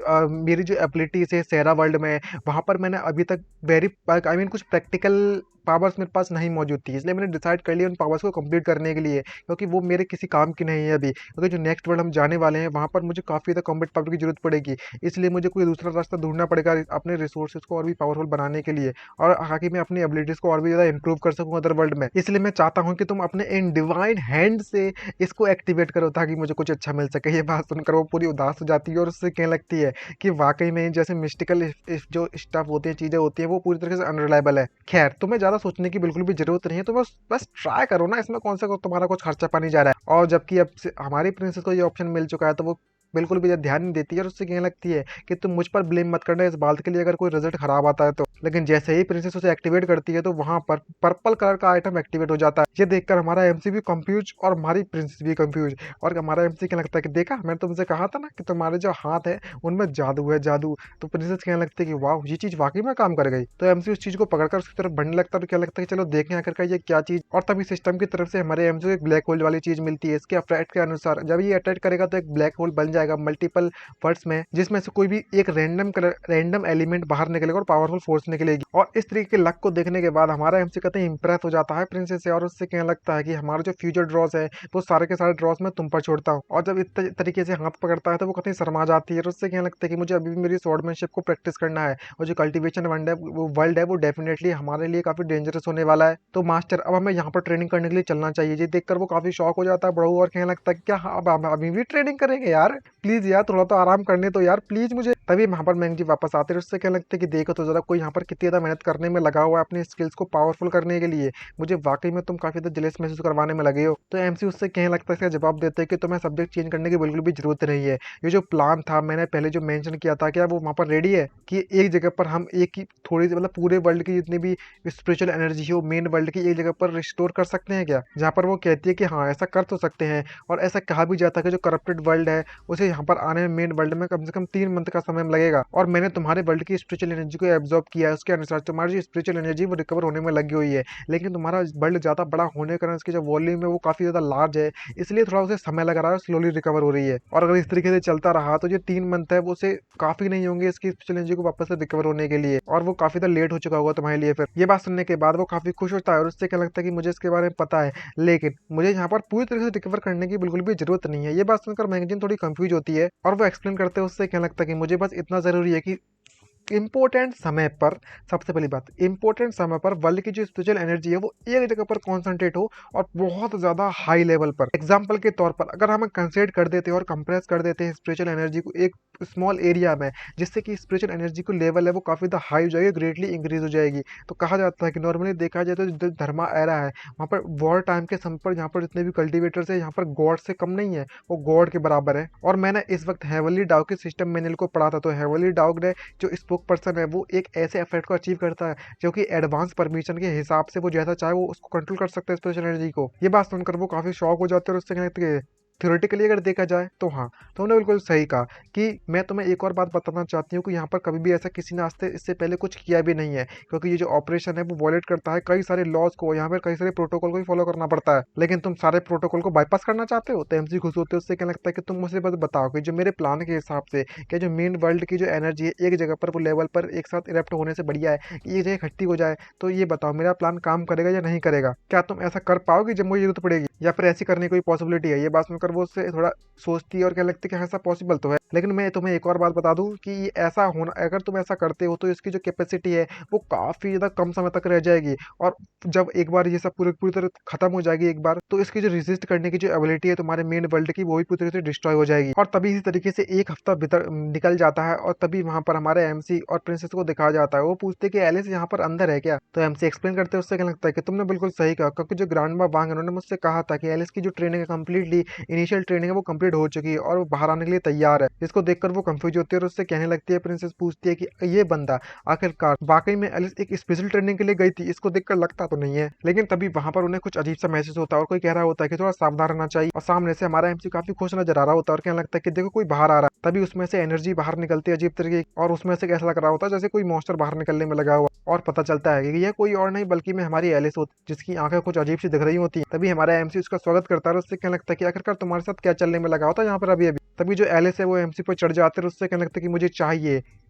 मेरी जो एबिलिटीज है सेरा वर्ल्ड में, वहां पर मैंने अभी तक वेरी आई मीन कुछ प्रैक्टिकल पावर्स मेरे पास नहीं मौजूद थी, इसलिए मैंने डिसाइड कर लिया उन पावर्स को कंप्लीट करने के लिए, क्योंकि वो मेरे किसी काम की नहीं है अभी, क्योंकि जो नेक्स्ट वर्ल्ड हम जाने वाले हैं वहां पर मुझे काफी ज़्यादा कॉम्बैट पावर की जरूरत पड़ेगी। इसलिए मुझे कोई दूसरा रास्ता ढूंढना पड़ेगा अपने रिसोर्सेज को और भी पावरफुल बनाने के लिए, और ताकि मैं अपनी एबिलिटीज को और भी ज़्यादा इंप्रूव कर सकूँ अदर वर्ल्ड में। इसलिए मैं चाहता हूँ कि तुम अपने इन डिवाइन हैंड से इसको एक्टिवेट करो ताकि मुझे कुछ अच्छा मिल सके। ये बात सुनकर वो पूरी उदास हो जाती है और उससे कहने लगती है कि वाकई में जैसे मिस्टिकल जो स्टफ होती है, चीजें होती है, वो पूरी तरीके से अनरिलायबल है। खैर, तुम्हें ज्यादा सोचने की बिल्कुल भी जरूरत नहीं है, तो बस ट्राई करो ना, इसमें कौन सा तुम्हारा कुछ खर्चा पानी जा रहा है। और जबकि अब हमारी प्रिंसेस को ये ऑप्शन मिल चुका है तो वो बिल्कुल भी ध्यान नहीं देती है और उससे कहने लगती है कि तुम मुझ पर ब्लेम मत करना इस बात के लिए अगर कोई रिजल्ट खराब आता है तो। लेकिन जैसे ही प्रिंसेस उसे एक्टिवेट करती है तो वहां पर पर्पल कलर का आइटम एक्टिवेट हो जाता है। ये देखकर हमारा एमसी भी कंफ्यूज और हमारी प्रिंसेस भी कंफ्यूज, और हमारा एमसी कहने लगता है कि देखा, मैंने तुमसे कहा था ना कि तुम्हारे जो हाथ है उनमें जादू है, जादू। तो प्रिंसेस कहने लगती है कि वाह, ये चीज वाकई में काम कर गई। तो एमसी उस चीज को पकड़कर उसकी तरफ बढ़ने लगता है और क्या लगता है कि चलो देखें आखिरकार ये क्या चीज। और तभी सिस्टम की तरफ से हमारे एमसी को एक ब्लैक होल वाली चीज मिलती है। इसके अफेक्ट के अनुसार जब ये अटैक करेगा तो एक ब्लैक होल बन जाएगा मल्टीपल वर्ड्स में, जिसमें से कोई भी एक रैंडम एलिमेंट बाहर निकलेगा और पावरफुल फोर्स निकलेगी। और इस तरीके के लक को देखने के बाद हमारा एमसी कहते हैं इंप्रेस हो जाता है प्रिंसेस से और उससे कहने लगता है कि हमारा जो फ्यूचर ड्रॉस है वो सारे के सारे ड्रॉस में तुम पर छोड़ता हूँ। और जब इस तरीके से हाथ पकड़ता है तो वो कहीं शर्मा जाती है और उससे कहने लगता है कि मुझे अभी भी मेरी स्वॉर्डमैनशिप को प्रैक्टिस करना है, और जो कल्टीवेशन वर्ल्ड है वो डेफिनेटली हमारे लिए काफी डेंजरस होने वाला है। तो मास्टर, अब हमें यहाँ पर ट्रेनिंग करने के लिए चलना चाहिए। ये देखकर वो काफी शॉक हो जाता है बड़ू और कहने लगता है क्या अब हम अभी भी ट्रेनिंग करेंगे यार, प्लीज यार थोड़ा तो आराम करने तो यार प्लीज मुझे। तभी वहां पर मैंग जी वापस आते हैं, उससे कहने लगते कि देखो तो जरा कोई यहाँ पर कितनी ज्यादा मेहनत करने में लगा हुआ है अपनी स्किल्स को पावरफुल करने के लिए, मुझे वाकई में तुम काफी ज्यादा जेलस महसूस करवाने में लगे हो। तो एमसी उससे कहने लगता है, इसका जवाब देते हैं कि तुम्हें सब्जेक्ट चेंज करने की बिल्कुल भी जरूरत नहीं है। ये जो प्लान था मैंने पहले जो मेंशन किया था, क्या वो वहां पर रेडी है कि एक जगह पर हम एक ही थोड़ी मतलब पूरे वर्ल्ड की जितनी भी स्पिरिचुअल एनर्जी है वो मेन वर्ल्ड की एक जगह पर रिस्टोर कर सकते हैं क्या। जहाँ पर वो कहती है कि हाँ ऐसा कर तो सकते हैं, और ऐसा कहा भी जाता है कि जो करप्टेड वर्ल्ड है उसे यहाँ पर आने में मेन वर्ल्ड में कम से कम 3 मंथ का समय लगेगा, और मैंने तुम्हारे वर्ल्ड की स्पिरिचुअल एनर्जी को एब्जॉर्ब किया है, उसके अनुसार तुम्हारी जो स्पिरिचुअल एनर्जी वो रिकवर होने में लगी हुई है। लेकिन तुम्हारा वर्ल्ड ज्यादा बड़ा होने के कारण इसकी जो वॉल्यूम है वो काफी ज्यादा लार्ज है, इसलिए थोड़ा उसे समय लग रहा है, स्लोली रिकवर हो रही है। और अगर इस तरीके से चलता रहा तो जो 3 मंथ है वो उसे काफी नहीं होंगे इसकी स्पिरिचुअल एनर्जी को वापस से रिकवर होने के लिए, और वो काफी ज्यादा लेट हो चुका होगा तुम्हारे लिए। फिर ये बात सुनने के बाद वो काफी खुश होता है और उससे क्या लगता है कि मुझे इसके बारे में पता है, लेकिन मुझे यहाँ पर पूरी तरीके से रिकवर करने की बिल्कुल भी जरूरत नहीं है। ये बात सुनकर मैगजीन थोड़ी कंफ्यूज होती है और वो एक्सप्लेन करते हैं, उससे क्या लगता है कि मुझे बस इतना जरूरी है कि इंपॉर्टेंट समय पर, सबसे पहली बात इंपॉर्टेंट समय पर वर्ल्ड की जो स्पिरिचुअल एनर्जी है वो एक जगह पर कॉन्सेंट्रेट हो और बहुत ज्यादा हाई लेवल पर। एग्जांपल के तौर पर अगर हम कंसेंट्रेट कर देते हैं और कंप्रेस कर देते हैं स्पिरिचुअल एनर्जी को एक स्मॉल एरिया में, जिससे कि स्पिरिचुअल एनर्जी को लेवल है वो काफी ज्यादा हाई हो जाएगी, ग्रेटली इंक्रीज हो जाएगी। तो कहा जाता है कि नॉर्मली देखा जाए तो जो धर्मा एरा है वहाँ पर वॉर टाइम के समय पर यहाँ पर जितने भी कल्टिवेटर्स है यहाँ पर गॉड से कम नहीं है, वो गॉड के बराबर है। और मैंने इस वक्त हेवनली डाउ के सिस्टम मैनुअल को पढ़ा था, तो हेवनली डाउ ने जो स्पोक पर्सन है वो एक ऐसे इफेक्ट को अचीव करता है जो कि एडवांस परमिशन के हिसाब से वो जैसा चाहे वो उसको कंट्रोल कर सकता है स्पिरिचुअल एनर्जी को। ये बात सुनकर वो काफी शॉक हो जाते हैं और उससे कहते हैं थ्योरेटिकली अगर देखा जाए तो हाँ, तो उन्होंने बिल्कुल सही कहा कि मैं तुम्हें एक और बात बताना चाहती हूँ कि यहाँ पर कभी भी ऐसा किसी ने आज तक इससे पहले कुछ किया भी नहीं है, क्योंकि ये जो ऑपरेशन है वो वॉलेट करता है कई सारे लॉज को, यहाँ पर कई सारे प्रोटोकॉल को भी फॉलो करना पड़ता है, लेकिन तुम सारे प्रोटोकॉल को बाईपास करना चाहते हो। तो एमसी खुश होते हैं, उससे क्या लगता है कि तुम मुझे बस बताओ कि जो मेरे प्लान के हिसाब से क्या जो मेन वर्ल्ड की जो एनर्जी है एक जगह पर वो लेवल पर एक साथ इरेप्ट होने से बढ़िया है कि एक जगह इकट्ठी हो जाए। तो ये बताओ मेरा प्लान काम करेगा या नहीं करेगा, क्या तुम ऐसा कर पाओगे जब मुझे जरूरत पड़ेगी, या फिर ऐसी करने की कोई पॉसिबिलिटी है। ये बात सुनकर देखकर वो उससे थोड़ा सोचती है और कहने लगती है कि ऐसा पॉसिबल तो है, लेकिन मैं तुम्हें एक और बात बता दूं कि ये ऐसा होना, अगर तुम ऐसा करते हो तो इसकी जो कैपेसिटी है वो काफी ज्यादा कम समय तक रह जाएगी, और जब एक बार ये सब पूरी पूरी तरह खत्म हो जाएगी एक बार, तो इसकी जो रेजिस्ट करने की जो एबिलिटी है तुम्हारे मेन वर्ल्ड की, वो भी पूरी तरह से डिस्ट्रॉय हो जाएगी। और तभी इसी तरीके से एक हफ्ता भीतर निकल जाता है, और तभी वहां पर हमारे एमसी और प्रिंसेस को दिखाया जाता है। वो पूछते कि एलिस यहाँ पर अंदर है क्या, तो एमसी एक्सप्लेन करते हैं, उससे क्या लगता है कि तुमने बिल्कुल सही कहा, क्योंकि जो ग्रांड माँ वांग है उन्होंने मुझसे कहा था कि एलिस की जो ट्रेनिंग है कम्प्लीटली, इनिशियल ट्रेनिंग है वो कंप्लीट हो चुकी है और वो बाहर आने के लिए तैयार है। इसको देखकर वो कंफ्यूज होती है और उससे कहने लगती है, प्रिंसेस पूछती है कि ये बंदा आखिरकार वाकई में एलिस एक स्पेशल ट्रेनिंग के लिए गई थी, इसको देखकर लगता तो नहीं है। लेकिन तभी वहां पर उन्हें कुछ अजीब सा महसूस होता है और कोई कह रहा होता है कि थोड़ा सावधान रहना चाहिए, और सामने से हमारा एमसी काफी खुश नजर आ रहा होता है और कहने लगता है कि देखो कोई बाहर आ रहा है। तभी उसमें से एनर्जी बाहर निकलती है अजीब तरीके की, और उसमें से ऐसा लग रहा होता है जैसे कोई मॉन्स्टर बाहर निकलने में लगा हुआ, और पता चलता है कि यह कोई और नहीं बल्कि में हमारी एलिस होती, जिसकी आंखें कुछ अजीब सी दिख रही होती है। तभी हमारा एमसी उसका स्वागत करता है और उससे कहने लगता है कि आखिरकार तुम्हारे साथ क्या चलने में लगा होता है यहाँ पर अभी अभी। तभी जो एलिस है वो एमसी पर चढ़ जाते हैं और उससे कहने लगता है कि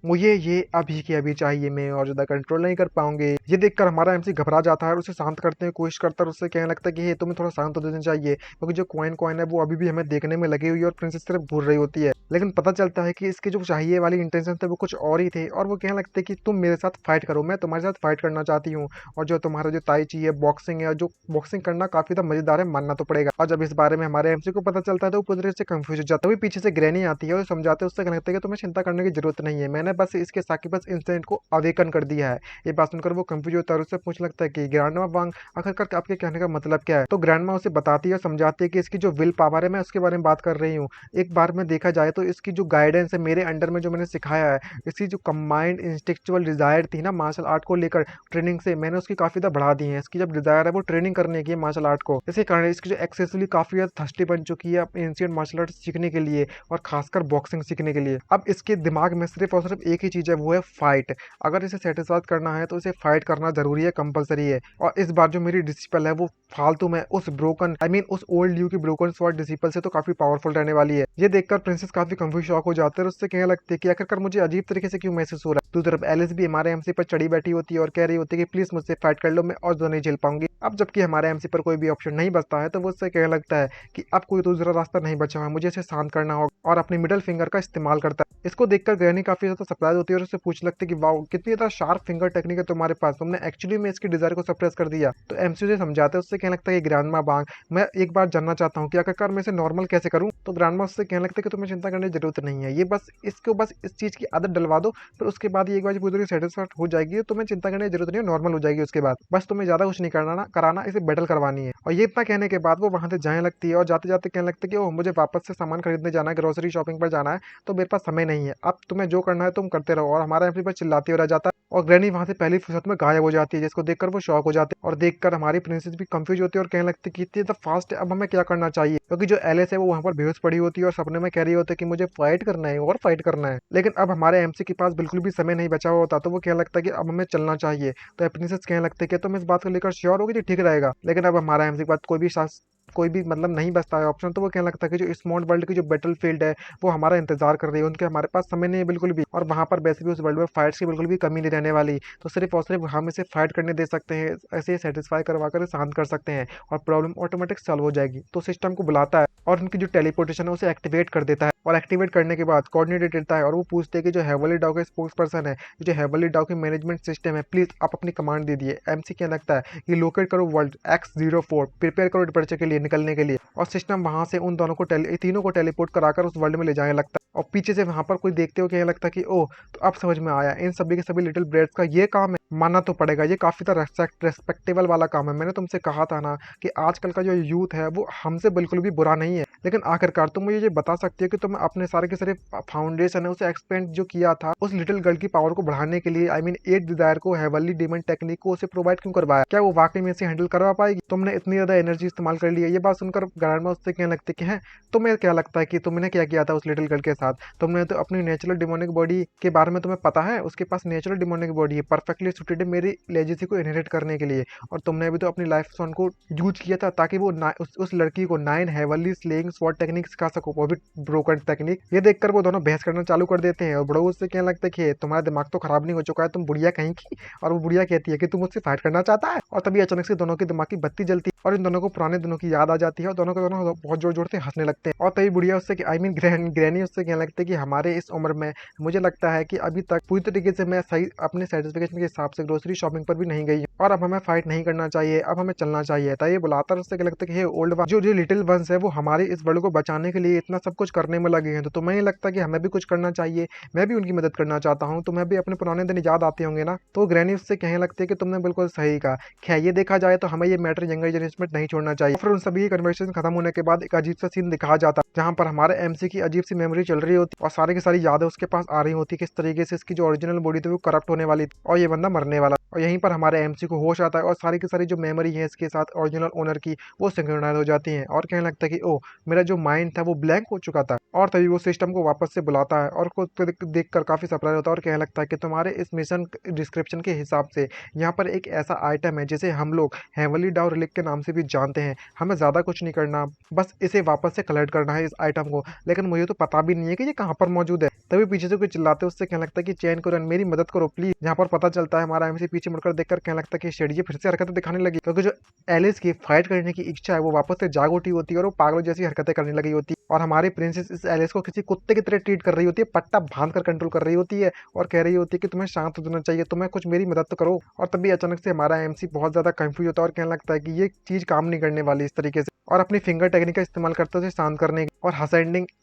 मुझे ये अभी के अभी चाहिए, मैं और ज्यादा कंट्रोल नहीं कर पाऊंगे। ये देखकर हमारा एमसी घबरा जाता है और उसे शांत करने की कोशिश करता है और उससे कहने लगता है कि ये तुम्हें थोड़ा शांत हो जाना चाहिए, क्योंकि जो कॉइन है वो अभी भी हमें देखने में लगी हुई है और प्रिंसेस सिर्फ घूर रही होती है। लेकिन पता चलता है कि इसके जो चाहिए वाली इंटेंशन थे वो कुछ और ही थे, और वो कहने लगते हैं कि तुम मेरे साथ फाइट करो, मैं तुम्हारे साथ फाइट करना चाहती हूँ, और जो तुम्हारा जो ताई ची है, बॉक्सिंग है, जो बॉक्सिंग करना काफी ज्यादा मजेदार है, मानना तो पड़ेगा। और जब इस बारे में हमारे एमसी को पता चलता है तो वो पूरी तरह से कंफ्यूज हो जाता है। वही पीछे से ग्रैनी आती है और समझाते हैं, उससे कहने लगता है कि तुम्हें चिंता करने की जरूरत नहीं है, मैंने बस इसके साथ बस इंसिडेंट को अवेकन कर दिया है। ये बात सुनकर वो कंफ्यूज होता है और उससे पूछने लगता है कि ग्रैंडमा वांग आखिरकार आपके कहने का मतलब क्या है। तो ग्रैंडमा उसे बताती है और समझाती है कि इसकी जो विल पावर है मैं उसके बारे में बात कर रही हूँ। एक बार में देखा जाए तो इसकी जो गाइडेंस है मेरे अंडर में जो मैंने सिखाया है, इसकी जो कंबाइंड इंस्टिक्चुअल डिजायर थी ना मार्शल आर्ट को लेकर ट्रेनिंग से, मैंने उसकी काफी ज्यादा बढ़ा दी है। इसकी जब डिजायर है वो ट्रेनिंग करने की है मार्शल आर्ट को, इसी कारण इसकी जो एक्सेसली काफी ज्यादा थर्स्टी बन चुकी है एंशिएंट मार्शल आर्ट सीखने के लिए, और खासकर बॉक्सिंग सीखने के लिए। अब इसके दिमाग में सिर्फ और सिर्फ एक ही चीज है, वो है फाइट। अगर इसे सेटिस्फाई करना है तो इसे फाइट करना जरूरी है, कंपलसरी है। और इस बार जो मेरी डिसिपल है वो फालतू में उस ब्रोकन उस ओल्ड ल्यू की ब्रोकन स्वॉर्ड डिसिपल से तो काफी पावरफुल रहने वाली है। ये देखकर प्रिंसेस काफी कंफ्यूज शॉक हो जाते हैं और उससे कहने लगते हैं कि आखिरकार मुझे अजीब तरीके से क्यों महसूस हो रहा है। दूसरी तरफ एलिस भी हमारे एमसी पर चढ़ी बैठी होती है और कह रही होती है कि प्लीज मुझसे फाइट कर लो, मैं और ज्यादा नहीं झेल पाऊंगी। अब जबकि हमारे एमसी पर कोई भी ऑप्शन नहीं बचता है तो वो उससे कहने लगता है कि अब कोई दूसरा रास्ता नहीं बचा है, मुझे इसे शांत करना होगा, और अपनी मिडल फिंगर का इस्तेमाल करता है। इसको देखकर ग्रैनी काफी ज्यादा सरप्राइज होती है और उससे पूछ लगती है कि वाओ कितनी ज्यादा शार्प फिंगर टेक्निक है तुम्हारे पास, तुमने एक्चुअली में इसकी डिजायर को सप्रेस कर दिया। तो एमसी से समझाते हैं, उससे कहने लगता है कि ग्रैंडमा बांग मैं एक बार जानना चाहता हूँ कि आखिरकार मैं इसे नॉर्मल कैसे करूँ। तो ग्रैंडमा उससे कहने लगता है कि तुम्हें चिंता करने की जरूरत नहीं है, ये बस इस चीज की आदत डलवा दो, फिर उसके बाद ये एक बार पूरी सेटिस्फाइड हो जाएगी, तुम्हें चिंता करने की जरूरत नहीं है, नॉर्मल हो जाएगी उसके बाद, बस तुम्हें ज्यादा कुछ नहीं कराना इसे बैटल करवानी है। और ये इतना कहने के बाद वो वहां से जाने लगती है और जाते जाते कहने लगती है कि ओह मुझे वापस से सामान खरीदने जाना है, ग्रोसरी शॉपिंग पर जाना है, तो मेरे पास समय नहीं है, अब तुम्हें जो करना है तुम करते रहो। और हमारा एमपी पर चिल्लाते हुए रह जाता है और ग्रैनी वहां से पहली फुर्सत में गायब हो जाती है, जिसको देखकर वो शॉक हो जाते हैं और देखकर हमारी प्रिंसेस भी कंफ्यूज होती है और कहने लगती है कि इतनी ज्यादा फास्ट है, अब हमें क्या करना चाहिए, क्योंकि जो एलिस है वो वहां पर बेहोश पड़ी होती है और सपने में कह रही होती है कि मुझे फाइट करना है और फाइट करना है। लेकिन अब हमारे एमसी के पास बिल्कुल भी समय नहीं बचा हुआ होता, तो वो कहने लगता है कि अब हमें चलना चाहिए। तो प्रिंसेस कहने लगते हैं कि तुम इस बात को लेकर श्योर होगी, ठीक रहेगा। लेकिन अब हमारा एमसी के पास कोई भी मतलब नहीं बचता है ऑप्शन, तो वो कहने लगता है कि जो स्मॉल वर्ल्ड की जो बैटल फील्ड है वो हमारा इंतजार कर रही है, उनके हमारे पास समय नहीं है बिल्कुल भी, और वहां पर वैसे भी उस वर्ल्ड में फाइट्स की बिल्कुल भी कमी नहीं रहने वाली, तो सिर्फ और सिर्फ हम इसे फाइट करने दे सकते हैं, ऐसे सेटिस्फाई करवा कर शांत कर सकते हैं और प्रॉब्लम ऑटोमेटिक सॉल्व हो जाएगी। तो सिस्टम को बुलाता है और उनकी जो टेलीपोर्टेशन है उसे एक्टिवेट कर देता है, और एक्टिवेट करने के बाद कोऑर्डिनेट देता है और वो पूछते हैं कि जो हेवनली डाउ का स्पोक्स पर्सन है, जो हेवनली डाउ की मैनेजमेंट सिस्टम है, प्लीज आप अपनी कमांड दे दिए। एमसी क्या लगता है कि लोकेट करो वर्ल्ड X04, प्रिपेयर करो डिपर्चर के लिए, निकलने के लिए, और सिस्टम वहां से उन दोनों को तीनों को टेलीपोर्ट कराकर उस वर्ल्ड में ले जाने लगता है। और पीछे से वहां पर कोई देखते हो कहने लगता है कि ओह तो अब समझ में आया, इन सभी के सभी लिटिल ब्रेड्स का ये काम है, मानना तो पड़ेगा ये काफी तरह रेस्पेक्टेबल वाला काम है। मैंने तुमसे कहा था ना कि आजकल का जो यूथ है वो हमसे बिल्कुल भी बुरा नहीं है, लेकिन आखिरकार तुम मुझे ये बता सकती हो कि तुम अपने सारे के सारे फाउंडेशन है उसे एक्सपेंड जो किया था उस लिटिल गर्ल की पावर को बढ़ाने के लिए, एट डिजायर को, हेवनली डीमन टेक्निक को उसे प्रोवाइड क्यों करवाया, क्या वो वाकई में इसे हैंडल करवा पाएगी? तुमने इतनी ज्यादा एनर्जी इस्तेमाल कर ली है। ये बात सुनकर ग्रैंडमा उससे कहने लगते कि है तुम्हें क्या लगता है कि तुमने क्या किया था उस लिटिल गर्ल के साथ? साथ। तुमने तो अपनी नेचुरल डिमोनिक बॉडी के बारे में तुम्हें पता है, उसके पास नेचुरल डिमोनिक बॉडी है, परफेक्टली सुटेड है मेरी लेजेसी को इनहेरिट करने के लिए। और तुमने भी तो अपनी लाइफ स्टोन को यूज किया था ताकि वो उस लड़की को 9 हेवनली स्लेइंग स्वॉर्ड टेक्निक सिखा सको, वो भी ब्रोकन टेक्निक। ये देखकर वो दोनों बहस करना चालू कर देते हैं और बड़ो उससे कहने लगता है कि तुम्हारा दिमाग तो खराब नहीं हो चुका है, तुम बुढ़िया कहीं की। और वो बुढ़िया कहती है कि तुम मुझसे फाइट करना चाहता है। और तभी अचानक से दोनों के दिमाग की बत्ती जलती है और इन दोनों को पुराने दिनों की याद आ जाती है और दोनों के दोनों बहुत जोर जोर से हंसने लगते हैं। और तभी बुढ़िया उससे आई मीन ग्रैनी उससे कहने लगते हैं कि हमारे इस उम्र में मुझे लगता है कि अभी तक पूरी तरीके से मैं सही अपने सेटिस्फेक्शन के हिसाब से ग्रोसरी शॉपिंग पर भी नहीं गई हूं और अब हमें फाइट नहीं करना चाहिए, अब हमें चलना चाहिए। तो ये बुलाता है उससे लगता है कि हे ओल्ड वन, जो लिटिल वंस है वो हमारे इस वर्ल्ड को बचाने के लिए इतना सब कुछ करने में लगे हैं, तो तुम्हें नहीं लगता कि हमें भी कुछ करना चाहिए? मैं भी उनकी मदद करना चाहता हूँ, तुम्हें भी अपने पुराने दिन याद आते होंगे ना। तो ग्रैनी उससे कहने लगती है कि तुमने बिल्कुल सही कहा। खैर ये देखा जाए तो हमें ये मैटर यंगर जनरेशन में नहीं छोड़ना चाहिए। फिर उन सभी कन्वर्सेशन खत्म होने के बाद एक अजीब सा सीन दिखाया जाता है जहाँ पर हमारे एमसी की अजीब सी मेमोरी चल रही होती और सारी की सारी यादें उसके पास आ रही होती, किस तरीके से इसकी जो ओरिजिनल बॉडी थी वो करप्ट होने वाली थी और ये बंदा मरने वाला। और यहीं पर हमारे एमसी को होश आता है और सारी की सारी जो मेमोरी है इसके साथ ओरिजिनल ओनर की वो सिंक्रोनाइज हो जाती है और कहने लगता है कि ओ मेरा जो माइंड था वो ब्लैंक हो चुका था। और तभी वो सिस्टम को वापस से बुलाता है और उसको देखकर काफी सरप्राइज होता है और कहने लगता है कि तुम्हारे इस मिशन डिस्क्रिप्शन के हिसाब से यहाँ पर एक ऐसा आइटम है जिसे हम लोग हेवनली डाउ रिलिक के नाम से भी जानते हैं। हमें ज्यादा कुछ नहीं करना, बस इसे वापस से कलेक्ट करना है इस आइटम को, लेकिन मुझे तो पता भी नहीं है कि ये कहाँ पर मौजूद है। तभी पीछे से कोई चिल्लाते उससे कहने लगता है कि चैन को रन मेरी मदद करो प्लीज। यहाँ पर पता चलता है हमारा एमसी पीछे मुड़कर देखकर कहने लगता है कि शेड ये फिर से हरकतें दिखाने लगी, क्योंकि जो एलिस की फाइट करने की इच्छा है वो वापस से जाग उठी होती है और वो पागलों जैसी हरकतें करने लगी होती है। और हमारी प्रिंसेस इस एलिस को किसी कुत्ते की तरह ट्रीट कर रही होती है, पट्टा बांध कर कंट्रोल कर रही होती है और कह रही होती है कि तुम्हें शांत होना चाहिए, तुम्हें कुछ मेरी मदद तो करो। और तभी अचानक से हमारा एमसी बहुत ज्यादा कंफ्यूज होता है और कहने लगता है कि ये चीज काम नहीं करने वाली इस तरीके से, और अपनी फिंगर टेक्निक का इस्तेमाल करता है शांत करने की और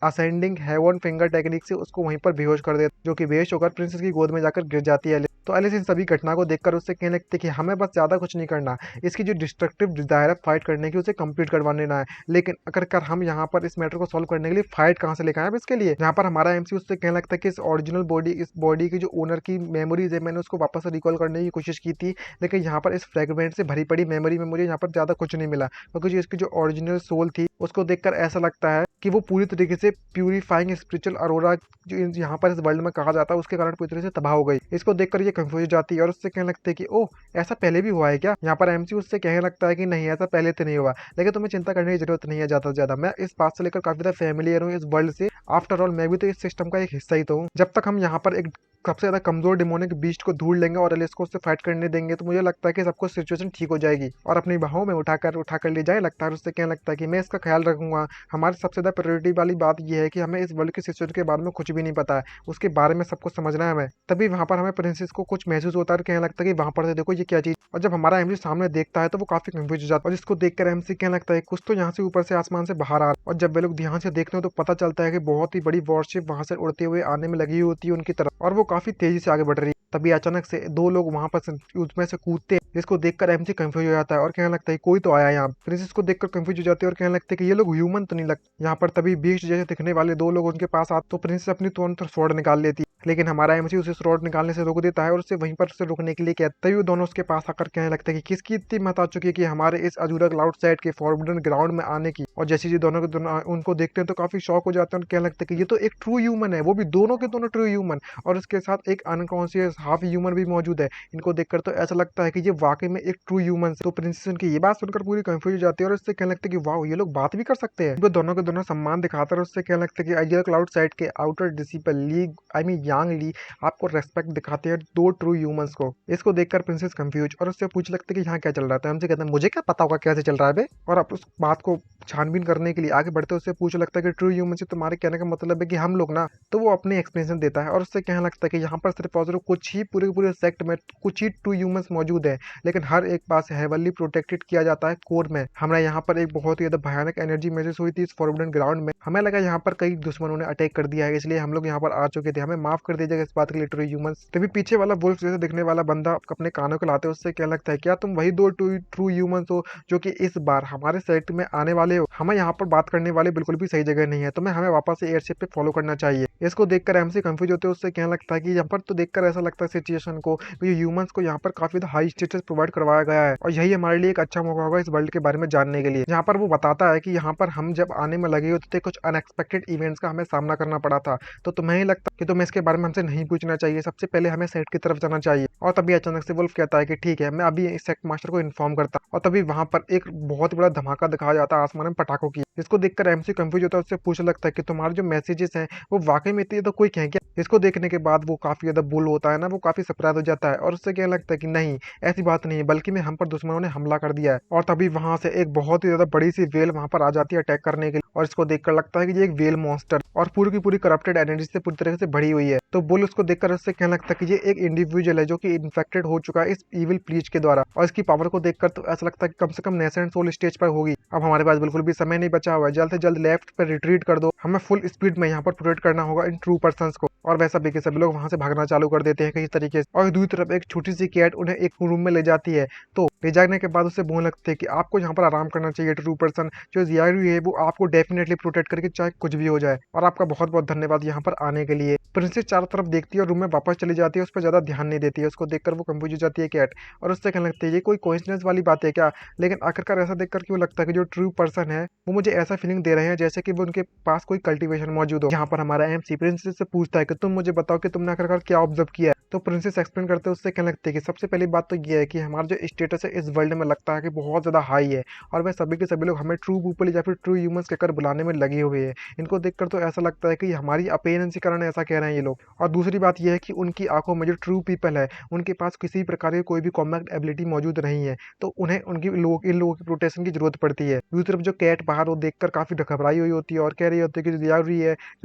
असेंडिंग हेवन फिंगर टेक्निक से उसको वहीं पर बेहोश कर देता, जो कि बेहोश होकर प्रिंसेस की गोद में जाकर गिर जाती है। तो एलिस इन सभी घटना को देखकर उससे कहने लगती है कि हमें बस ज्यादा कुछ नहीं करना, इसकी जो डिस्ट्रक्टिव डिजायर है फाइट करने की उसे कंप्लीट करवा लेना है। लेकिन अगर हम यहाँ पर इस मैटर को सॉल्व करने के लिए फाइट कहाँ से लेकर आए इसके लिए, यहाँ पर हमारा एमसी उससे कहने लगता है कि इस ओरिजिनल बॉडी, इस बॉडी की जो ओनर की मेमोरीज है मैंने उसको वापस से रिकॉल करने की कोशिश की थी, लेकिन यहाँ पर इस फ्रेगमेंट से भरी पड़ी मेमोरी में मुझे यहाँ पर ज्यादा कुछ नहीं मिला, क्योंकि जो इसकी जो ओरिजिनल सोल थी उसको देखकर ऐसा लगता है कि वो पूरी तरीके से प्यूरिफाइंग स्पिरिचुअल अरोरा जो यहाँ पर इस वर्ल्ड में कहा जाता है उसके कारण पूरी तरह से तबाह हो गई। इसको देखकर ये कंफ्यूज हो जाती है और उससे कहने लगते हैं कि ओह ऐसा पहले भी हुआ है क्या। यहाँ पर एमसी उससे कहने लगता है कि नहीं ऐसा पहले तो नहीं हुआ, लेकिन तुम्हें चिंता करने की जरूरत नहीं है ज्यादा से ज्यादा, मैं इस बात से लेकर काफी ज्यादा फैमिलियर हूँ इस वर्ल्ड से। आफ्टर ऑल मैं भी तो इस सिस्टम का एक हिस्सा ही तो हूँ। जब तक हम यहाँ पर एक सबसे ज्यादा कमजोर डिमोनिक बीस्ट को ढूंढ लेंगे और एलिस को उससे फाइट करने देंगे तो मुझे लगता है कि सबको सिचुएशन ठीक हो जाएगी और अपनी बाहों में उठाकर ले जाए लगता है। उससे कहने लगता है कि मैं इसका ख्याल रखूंगा। हमारी सबसे ज्यादा प्रायोरिटी वाली बात यह है कि हमें इस वर्ल्ड की सिचुएशन के बारे में कुछ भी नहीं पता है, उसके बारे में सबको समझना है हमें। तभी वहां पर हमें प्रिंसेस को कुछ महसूस होता है और कहने लगता है कि वहां पर से देखो ये क्या चीज। और जब हमारा एमसी सामने देखता है तो वो काफी कंफ्यूज हो जाता है और जिसको देखकर एमसी कहने लगता है कुछ तो यहाँ से ऊपर से आसमान से बाहर आ रहा है। और जब वे लोग ध्यान से देखते हैं तो पता चलता है कि बहुत ही बड़ी वॉरशिप वहां से उड़ते हुए आने में लगी होती है उनकी तरफ और वो काफी तेजी से आगे बढ़ रही है। तभी अचानक से दो लोग वहां पर उसमें से कूदते हैं, जिसको देखकर एमसी कंफ्यूज हो जाता है और कहने लगता है कोई तो आया यहाँ। प्रिंसेस को देखकर कंफ्यूज हो जाती है और कहने लगते हैं कि ये लोग ह्यूमन तो नहीं लगते यहाँ पर। तभी बीस्ट जैसे दिखने वाले दो लोग उनके पास आते तो प्रिंसेस अपनी तुरंत स्वॉर्ड निकाल लेती है, लेकिन हमारा एमसी उसे स्वॉर्ड निकालने से रोक देता है और उसे वहीं पर उसे रोकने के लिए कहता है। वो दोनों उसके पास आकर कहने लगते हैं कि किसकी इतनी हिम्मत आ चुकी है कि हमारे इस अजूरा क्लाउड साइड के फॉरबिडन ग्राउंड में आने की। और जैसे ही दोनों के दोनों उनको देखते हैं तो काफी शॉक हो जाते हैं और कहने लगते हैं कि ये तो एक ट्रू ह्यूमन है, वो भी दोनों के दोनों ट्रू ह्यूमन, और उसके साथ एक अनकॉन्शियस हाफ ह्यूमन भी मौजूद है। इनको देखकर तो ऐसा लगता है कि ये वाकई में एक ट्रू ह्यूमन है। तो प्रिंसेस उनकी ये बात सुनकर पूरी कंफ्यूज हो जाती है और उससे कहने लगते हैं कि वाह ये लोग बात भी कर सकते हैं। वो दोनों के दोनों सम्मान दिखाकर उससे कहने लगते हैं कि अजूरा क्लाउड साइड के outer disciple league I mean Yang Li आपको रेस्पेक्ट दिखाते हैं दो ट्रू ह्यूमंस को। इसको देखकर प्रिंसेस कंफ्यूज और उससे पूछ लगते कि यहाँ क्या चल रहा था। हमसे कहते हैं मुझे क्या पता होगा कैसे चल रहा है बे। और आप उस बात को छानबीन करने के लिए आगे बढ़ते उससे पूछ लगता है कि ट्रू ह्यूमन से तुम्हारे कहने का मतलब है कि हम लोग ना। तो वो अपने एक्सप्लेनेशन देता है और उससे कहने लगता है कि यहाँ पर सिर्फ और सिर्फ कुछ ही पूरे सेक्ट में कुछ ही ट्रू ह्यूमंस मौजूद है, लेकिन हर एक पास हेवनली प्रोटेक्टेड किया जाता है कोर में। हमें यहाँ पर एक बहुत ही ज्यादा भयानक एनर्जी महसूस हुई थी इस फॉरबिडन ग्राउंड में। हमें लगा यहाँ पर कई दुश्मनों ने अटैक कर दिया है, इसलिए हम लोग यहाँ पर आ चुके थे, हमें माफ कर दीजिएगा इस बात के लिए ट्रू ह्यूमंस। तभी पीछे वाला वुल्फ जैसे दिखने वाला बंदा अपने कानों को लाते उससे कहने लगता है क्या तुम वही दो ट्रू ह्यूमंस हो जो कि इस बार हमारे सेक्ट में आने वाले हो। हमें यहाँ पर बात करने वाले बिल्कुल भी सही जगह नहीं है, तुम्हें हमें वापस से एयरशिप पे फॉलो करना चाहिए। इसको देखकर एमसी कंफ्यूज होते हैं, उससे कहने लगता है कि यहाँ पर तो देखकर ऐसा लगता है सिचुएशन को कि ह्यूमंस को यहाँ पर काफी हाई स्टेटस प्रोवाइड करवाया गया है और यही हमारे लिए एक अच्छा मौका होगा इस वर्ल्ड के बारे में जानने के लिए। यहाँ पर वो बताता है कि यहाँ पर हम जब आने में लगे होते थे कुछ अनएक्सपेक्टेड इवेंट्स का हमें सामना करना पड़ा था, तो तुम्हें ही लगता कि तुम्हें इसके बारे में हमसे नहीं पूछना चाहिए, सबसे पहले हमें सेट की तरफ जाना चाहिए। और तभी अचानक से वुल्फ कहता है कि ठीक है, मैं अभी इस सेक्ट मास्टर को इन्फॉर्म करता हूं। और तभी वहां पर एक बहुत बड़ा धमाका दिखाया जाता है आसमान में पटाखों की, जिसको देखकर एमसी कंफ्यूज होता है, उससे पूछने लगता है कि तुम्हारे जो मैसेजेस हैं वो वाकई में इतने तो कोई कहें क्या। इसको देखने के बाद वो काफी ज्यादा बुल होता है ना, वो काफी सरप्राइज हो जाता है और उससे कहने लगता है कि नहीं, ऐसी बात नहीं है, बल्कि में हम पर दुश्मनों ने हमला कर दिया है। और तभी वहां से एक बहुत ही ज्यादा बड़ी सी वेल वहां पर आ जाती है अटैक करने के लिए, और इसको देखकर लगता है कि ये एक वेल मॉन्स्टर और पूरी की पूरी करप्टेड एनर्जी से पूरी तरह से भरी हुई है। तो बुल उसको देखकर उससे कहने लगता है कि ये एक इंडिविजुअल है जो कि इन्फेक्टेड हो चुका है इस इविल प्लीज के द्वारा, और इसकी पावर को देखकर तो ऐसा लगता है कि कम से कम नेसेंट सोल स्टेज पर होगी। अब हमारे पास बिल्कुल भी समय नहीं बचा हुआ है, जल्द से जल्द लेफ्ट पर रिट्रीट कर दो, हमें फुल स्पीड में यहाँ पर प्रोटेक्ट करना होगा इन ट्रू पर्संस को। और वैसा भी सभी लोग वहां से भागना चालू कर देते हैं किसी तरीके से, और दूसरी तरफ एक छोटी सी कैट उन्हें एक रूम में ले जाती है। तो ले जाने के बाद उससे बोलने लगते हैं कि आपको यहाँ पर आराम करना चाहिए, ट्रू पर्सन जो जियारू है वो आपको डेफिनेटली प्रोटेक्ट करके चाहे कुछ भी हो जाए, और आपका बहुत बहुत धन्यवाद यहाँ पर आने के लिए। प्रिंसेस चारों तरफ देखती है और रूम में वापस चली जाती है, उस पर ज्यादा ध्यान नहीं देती है। उसको देखकर वो कंफ्यूज हो जाती है कैट, और उससे कहने लगती है ये कोई कोइंसिडेंस वाली बात है क्या। लेकिन आखिरकार ऐसा देखकर क्यों लगता है कि जो ट्रू पर्सन है वो मुझे ऐसा फीलिंग दे रहे हैं जैसे कि वो उनके पास कोई कल्टीवेशन मौजूद हो। यहाँ पर हमारा एमसी प्रिंसेस से पूछता है कि तुम मुझे बताओ कि तुमने आखिरकार क्या ऑब्जर्व किया है। तो प्रिंसेस एक्सप्लेन करते हैं, उससे कहने लगते हैं कि सबसे पहली बात तो ये है कि हमारा जो स्टेटस है इस वर्ल्ड में लगता है कि बहुत ज्यादा हाई है, और वह सभी के सभी लोग हमें ट्रू पीपल या फिर ट्रू ह्यूमंस कहकर बुलाने में लगे हुए हैं। इनको देखकर तो ऐसा लगता है कि हमारी अपीयरेंस के कारण ऐसा कह रहे हैं ये लोग। और दूसरी बात यह है कि उनकी आंखों में जो ट्रू पीपल है उनके पास किसी प्रकार की कोई भी कॉम्बैट एबिलिटी मौजूद नहीं है, तो उन्हें उनकी इन लोगों की प्रोटेक्शन की जरूरत पड़ती है। दूसरी तरफ जो कैट बाहर वो देखकर काफी घबराई हुई होती है और कह रही होती है कि जो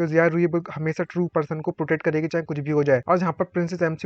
जिया रुई है वो हमेशा ट्रू पर्सन को प्रोटेक्ट करेगी चाहे कुछ भी हो जाए। और यहाँ पर प्रिंसेस एमसी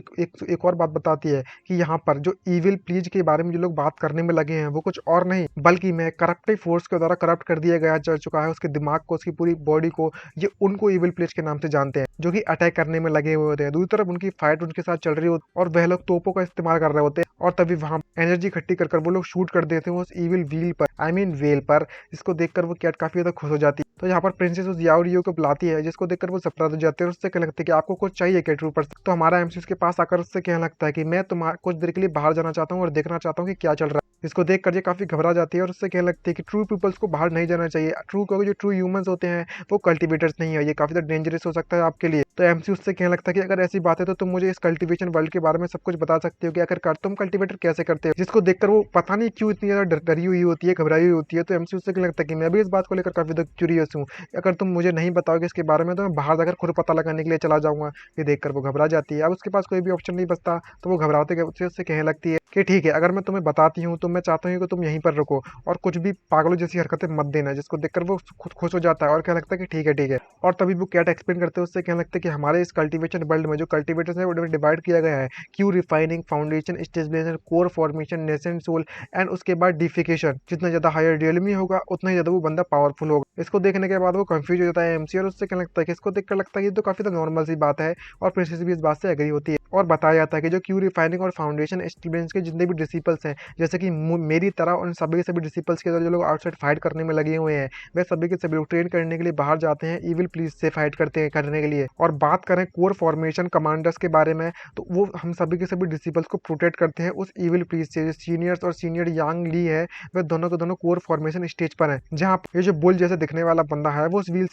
एक और बात बताती है कि यहाँ पर जो इविल प्लीज के बारे में जो लोग बात करने में लगे हैं वो कुछ और नहीं बल्कि मैं करप्टिव फोर्स के द्वारा करप्ट कर दिया गया जा चुका है उसके दिमाग को, उसकी पूरी बॉडी को। ये उनको इविल प्लीज के नाम से जानते हैं जो कि अटैक करने में लगे हुए होते हैं। दूसरी तरफ उनकी फाइट उनके साथ चल रही होती है और वह लोग तोपों का इस्तेमाल कर रहे होते हैं, और तभी वहां एनर्जी इकट्ठी कर वो लोग शूट कर देते हैं उस इविल व्हील पर, आई मीन वेल पर। इसको देखकर वो कैट काफी ज्यादा खुश हो जाती है। तो यहाँ पर प्रिंसेस उस याओ रियो को बुलाती है, जिसको देखकर वो सरप्राइज हो जाते हैं और उससे कहने लगते हैं कि आपको कुछ चाहिए क्या ट्रू पर्सन। तो हमारा एमसी उसके पास आकर उससे कहने लगता है कि मैं तुम्हारा कुछ देर के लिए बाहर जाना चाहता हूँ और देखना चाहता हूँ कि क्या चल रहा है। इसको देखकर ये काफी घबरा जाती है और उससे कहने लगती है कि ट्रू पीपल्स को बाहर नहीं जाना चाहिए, ट्रू क्योंकि जो ट्रू ह्यूमंस होते हैं वो कल्टिवेटर्स नहीं है, ये काफी ज्यादा डेंजरस हो सकता है आपके लिए। तो एमसी उससे कहने लगता है कि अगर ऐसी बात है तो तुम मुझे इस कल्टीवेशन वर्ल्ड के बारे में सब कुछ बता सकते हो कि आखिरकार तुम कल्टीवेटर कैसे करते हो। जिसको देखकर वो पता नहीं क्यों इतनी ज्यादा डरी हुई होती है, घबराई हुई होती है। तो एमसी उससे कहने लगता है कि मैं भी इस बात को लेकर काफी ज्यादा क्यूरियस हूँ, अगर तुम मुझे नहीं बताओगे इसके बारे में तो मैं बाहर जाकर खुद पता लगाने के लिए चला जाऊंगा। ये देखकर वो घबरा जाती है। अब उसके पास कोई भी ऑप्शन नहीं बचता, तो वो घबराते उससे कहने लगती है कि ठीक है, अगर मैं तुम्हें बताती हूँ तो मैं चाहता हूँ कि तुम यहीं पर रुको और कुछ भी पागलों जैसी हरकतें मत देना। जिसको देखकर वो खुद खुश हो जाता है और कहने लगता है कि ठीक है ठीक है। और तभी वो कैट एक्सप्लेन करते हैं, उससे कहने लगता है कि हमारे इस कल्टीवेशन वर्ल्ड में जो कल्टीवेटर्स है वो डिवाइड किया गया है क्यू refining, foundation, stabilization, core formation, nascent soul and उसके बाद डिफिकेशन। जितना ज्यादा हायर रियलमी होगा उतना ही ज्यादा वो बंदा पावरफुल होगा। इसको देखने के बाद वो कंफ्यूज हो जाता है एमसी, और उससे कहने लगता है कि इसको देखकर लगता है कि तो काफी नॉर्मल सी बात है, और प्रिंसेस भी इस बात से एग्री होती है। और बताया जाता है कि जो क्यू रिफाइनिंग और फाउंडेशन स्टूडेंट्स के जितने भी डिसिपल्स हैं, जैसे कि मेरी तरह उन सभी के सभी डिसिपल्स के जो लोग आउटसाइड फाइट करने में लगे हुए हैं, वे सभी के सभी लोग ट्रेन करने के लिए बाहर जाते हैं इविल प्लीज से फाइट करने के लिए। और बात करें कोर फॉर्मेशन कमांडर्स के बारे में, तो वो हम सभी के सभी डिसिपल्स को प्रोटेक्ट करते हैं उस इविल प्लीज से। जो सीनियर्स और सीनियर यांग ली है वे दोनों के दोनों कोर फॉर्मेशन स्टेज पर हैं, जहाँ ये जो बुल जैसे दिखने वाला बंदा है वो उस वेल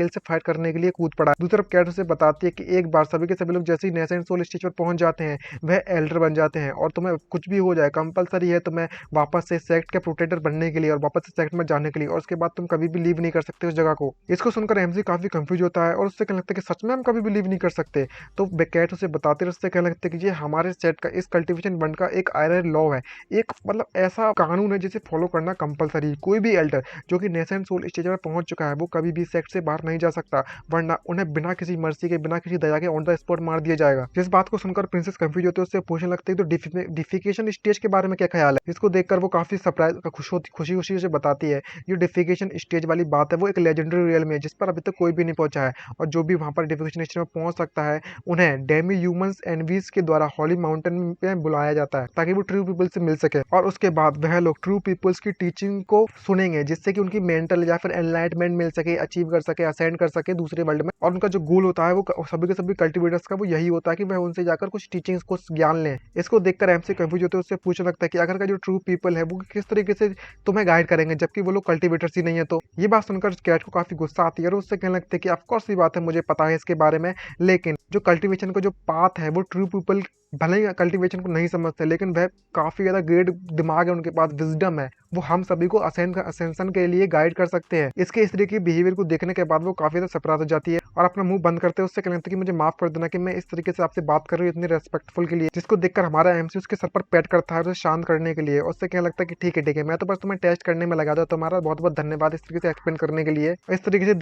से फाइट करने के लिए कूद पड़ा। दूसरी तरफ कैट उसे बताती है कि एक बार सभी के सभी लोग जैसे ही नेसेंट सोल स्टेज पर पहुंच जाते हैं वह एल्डर बन जाते हैं, और तुम्हें कुछ भी हो जाए कंपलसरी है तुम्हें वापस से सेक्ट के प्रोटेक्टर बनने के लिए और वापस से सेक्ट में जाने के लिए, और उसके बाद तुम कभी भी लीव नहीं कर सकते उस जगह को। इसको सुनकर एमसी काफी कंफ्यूज होता है और उससे कहने लगता है कि सच में हम कभी भी लीव नहीं कर सकते। तो कैट उसे बताते हैं, उससे कहने लगते हैं कि ये हमारे सेट का इस कल्टीवेशन बंड का एक आयरन लॉ है, एक मतलब ऐसा कानून है जिसे फॉलो करना कंपलसरी। कोई भी एल्डर जो कि नेसेंट सोल स्टेज पर पहुंच चुका है वो कभी भी सेक्ट से बाहर नहीं जा सकता, वरना उन्हें बिना किसी मर्जी के बिना किसी दया के ऑन द स्पॉट मार दिया जाएगा। जिस बात को को सुनकर प्रिंसेस कंफ्यूज होते हैं, उससे पूछने लगते हैं तो डिफिकेशन स्टेज के बारे में क्या ख्याल है। इसको देखकर वो काफी सरप्राइज खुशी खुशी से बताती है ये डिफिकेशन स्टेज वाली बात है वो एक लेजेंडरी रियल में है जिस पर अभी तक कोई भी नहीं पहुंचा है, और जो भी वहां पर डिफिकेशन स्टेज में पहुंच सकता है उन्हें डेमी ह्यूमंस एनवीज के द्वारा हॉली माउंटेन में बुलाया जाता है ताकि वो ट्रू पीपल से मिल सके, और उसके बाद वह लोग ट्रू पीपल्स की टीचिंग को सुनेंगे जिससे कि उनकी मेंटल या फिर एनलाइटमेंट मिल सके, अचीव कर सके, असेंड कर सके दूसरे वर्ल्ड में। और उनका जो गोल होता है वो सभी के सभी कल्टिवेटर्स का वो यही होता है कि वह उनसे जाकर कुछ टीचिंग्स को ज्ञान लें। इसको देखकर एमसी कंफ्यूज होते हैं, उससे पूछने लगता है कि अगर का जो ट्रू पीपल है वो किस तरीके से तुम्हें गाइड करेंगे जबकि वो लोग कल्टिवेटर्स ही नहीं है। तो ये बात सुनकर कैट को काफी गुस्सा आती है और उससे कहने लगते हैं कि ऑफकोर्स ये बात है, मुझे पता है इसके बारे में, लेकिन जो कल्टीवेशन का जो पाथ है वो ट्रू पीपल भले ही कल्टीवेशन को नहीं समझते लेकिन वह काफी ज्यादा ग्रेट दिमाग है, उनके पास विजडम है, वो हम सभी को असेंशन के लिए गाइड कर सकते हैं। इसके इस तरीके की बिहेवियर को देखने के बाद वो काफी ज्यादा सरप्राइज हो जाती है और अपना मुंह बंद करते हैं, उससे कहने लगती है कि मुझे माफ कर देना कि मैं इस तरीके से आपसे बात कर रही हूँ इतनी रेस्पेक्टफुल के लिए, जिसको देखकर हमारा एमसी उसके सर पर पैट करता है उसे शांत करने के लिए। उससे कहने लगता है कि ठीक है मैं तो बस तुम्हें टेस्ट करने में लगा दो, तुम्हारा बहुत बहुत धन्यवाद इस तरीके से एक्सप्लेन करने के लिए। इस तरीके से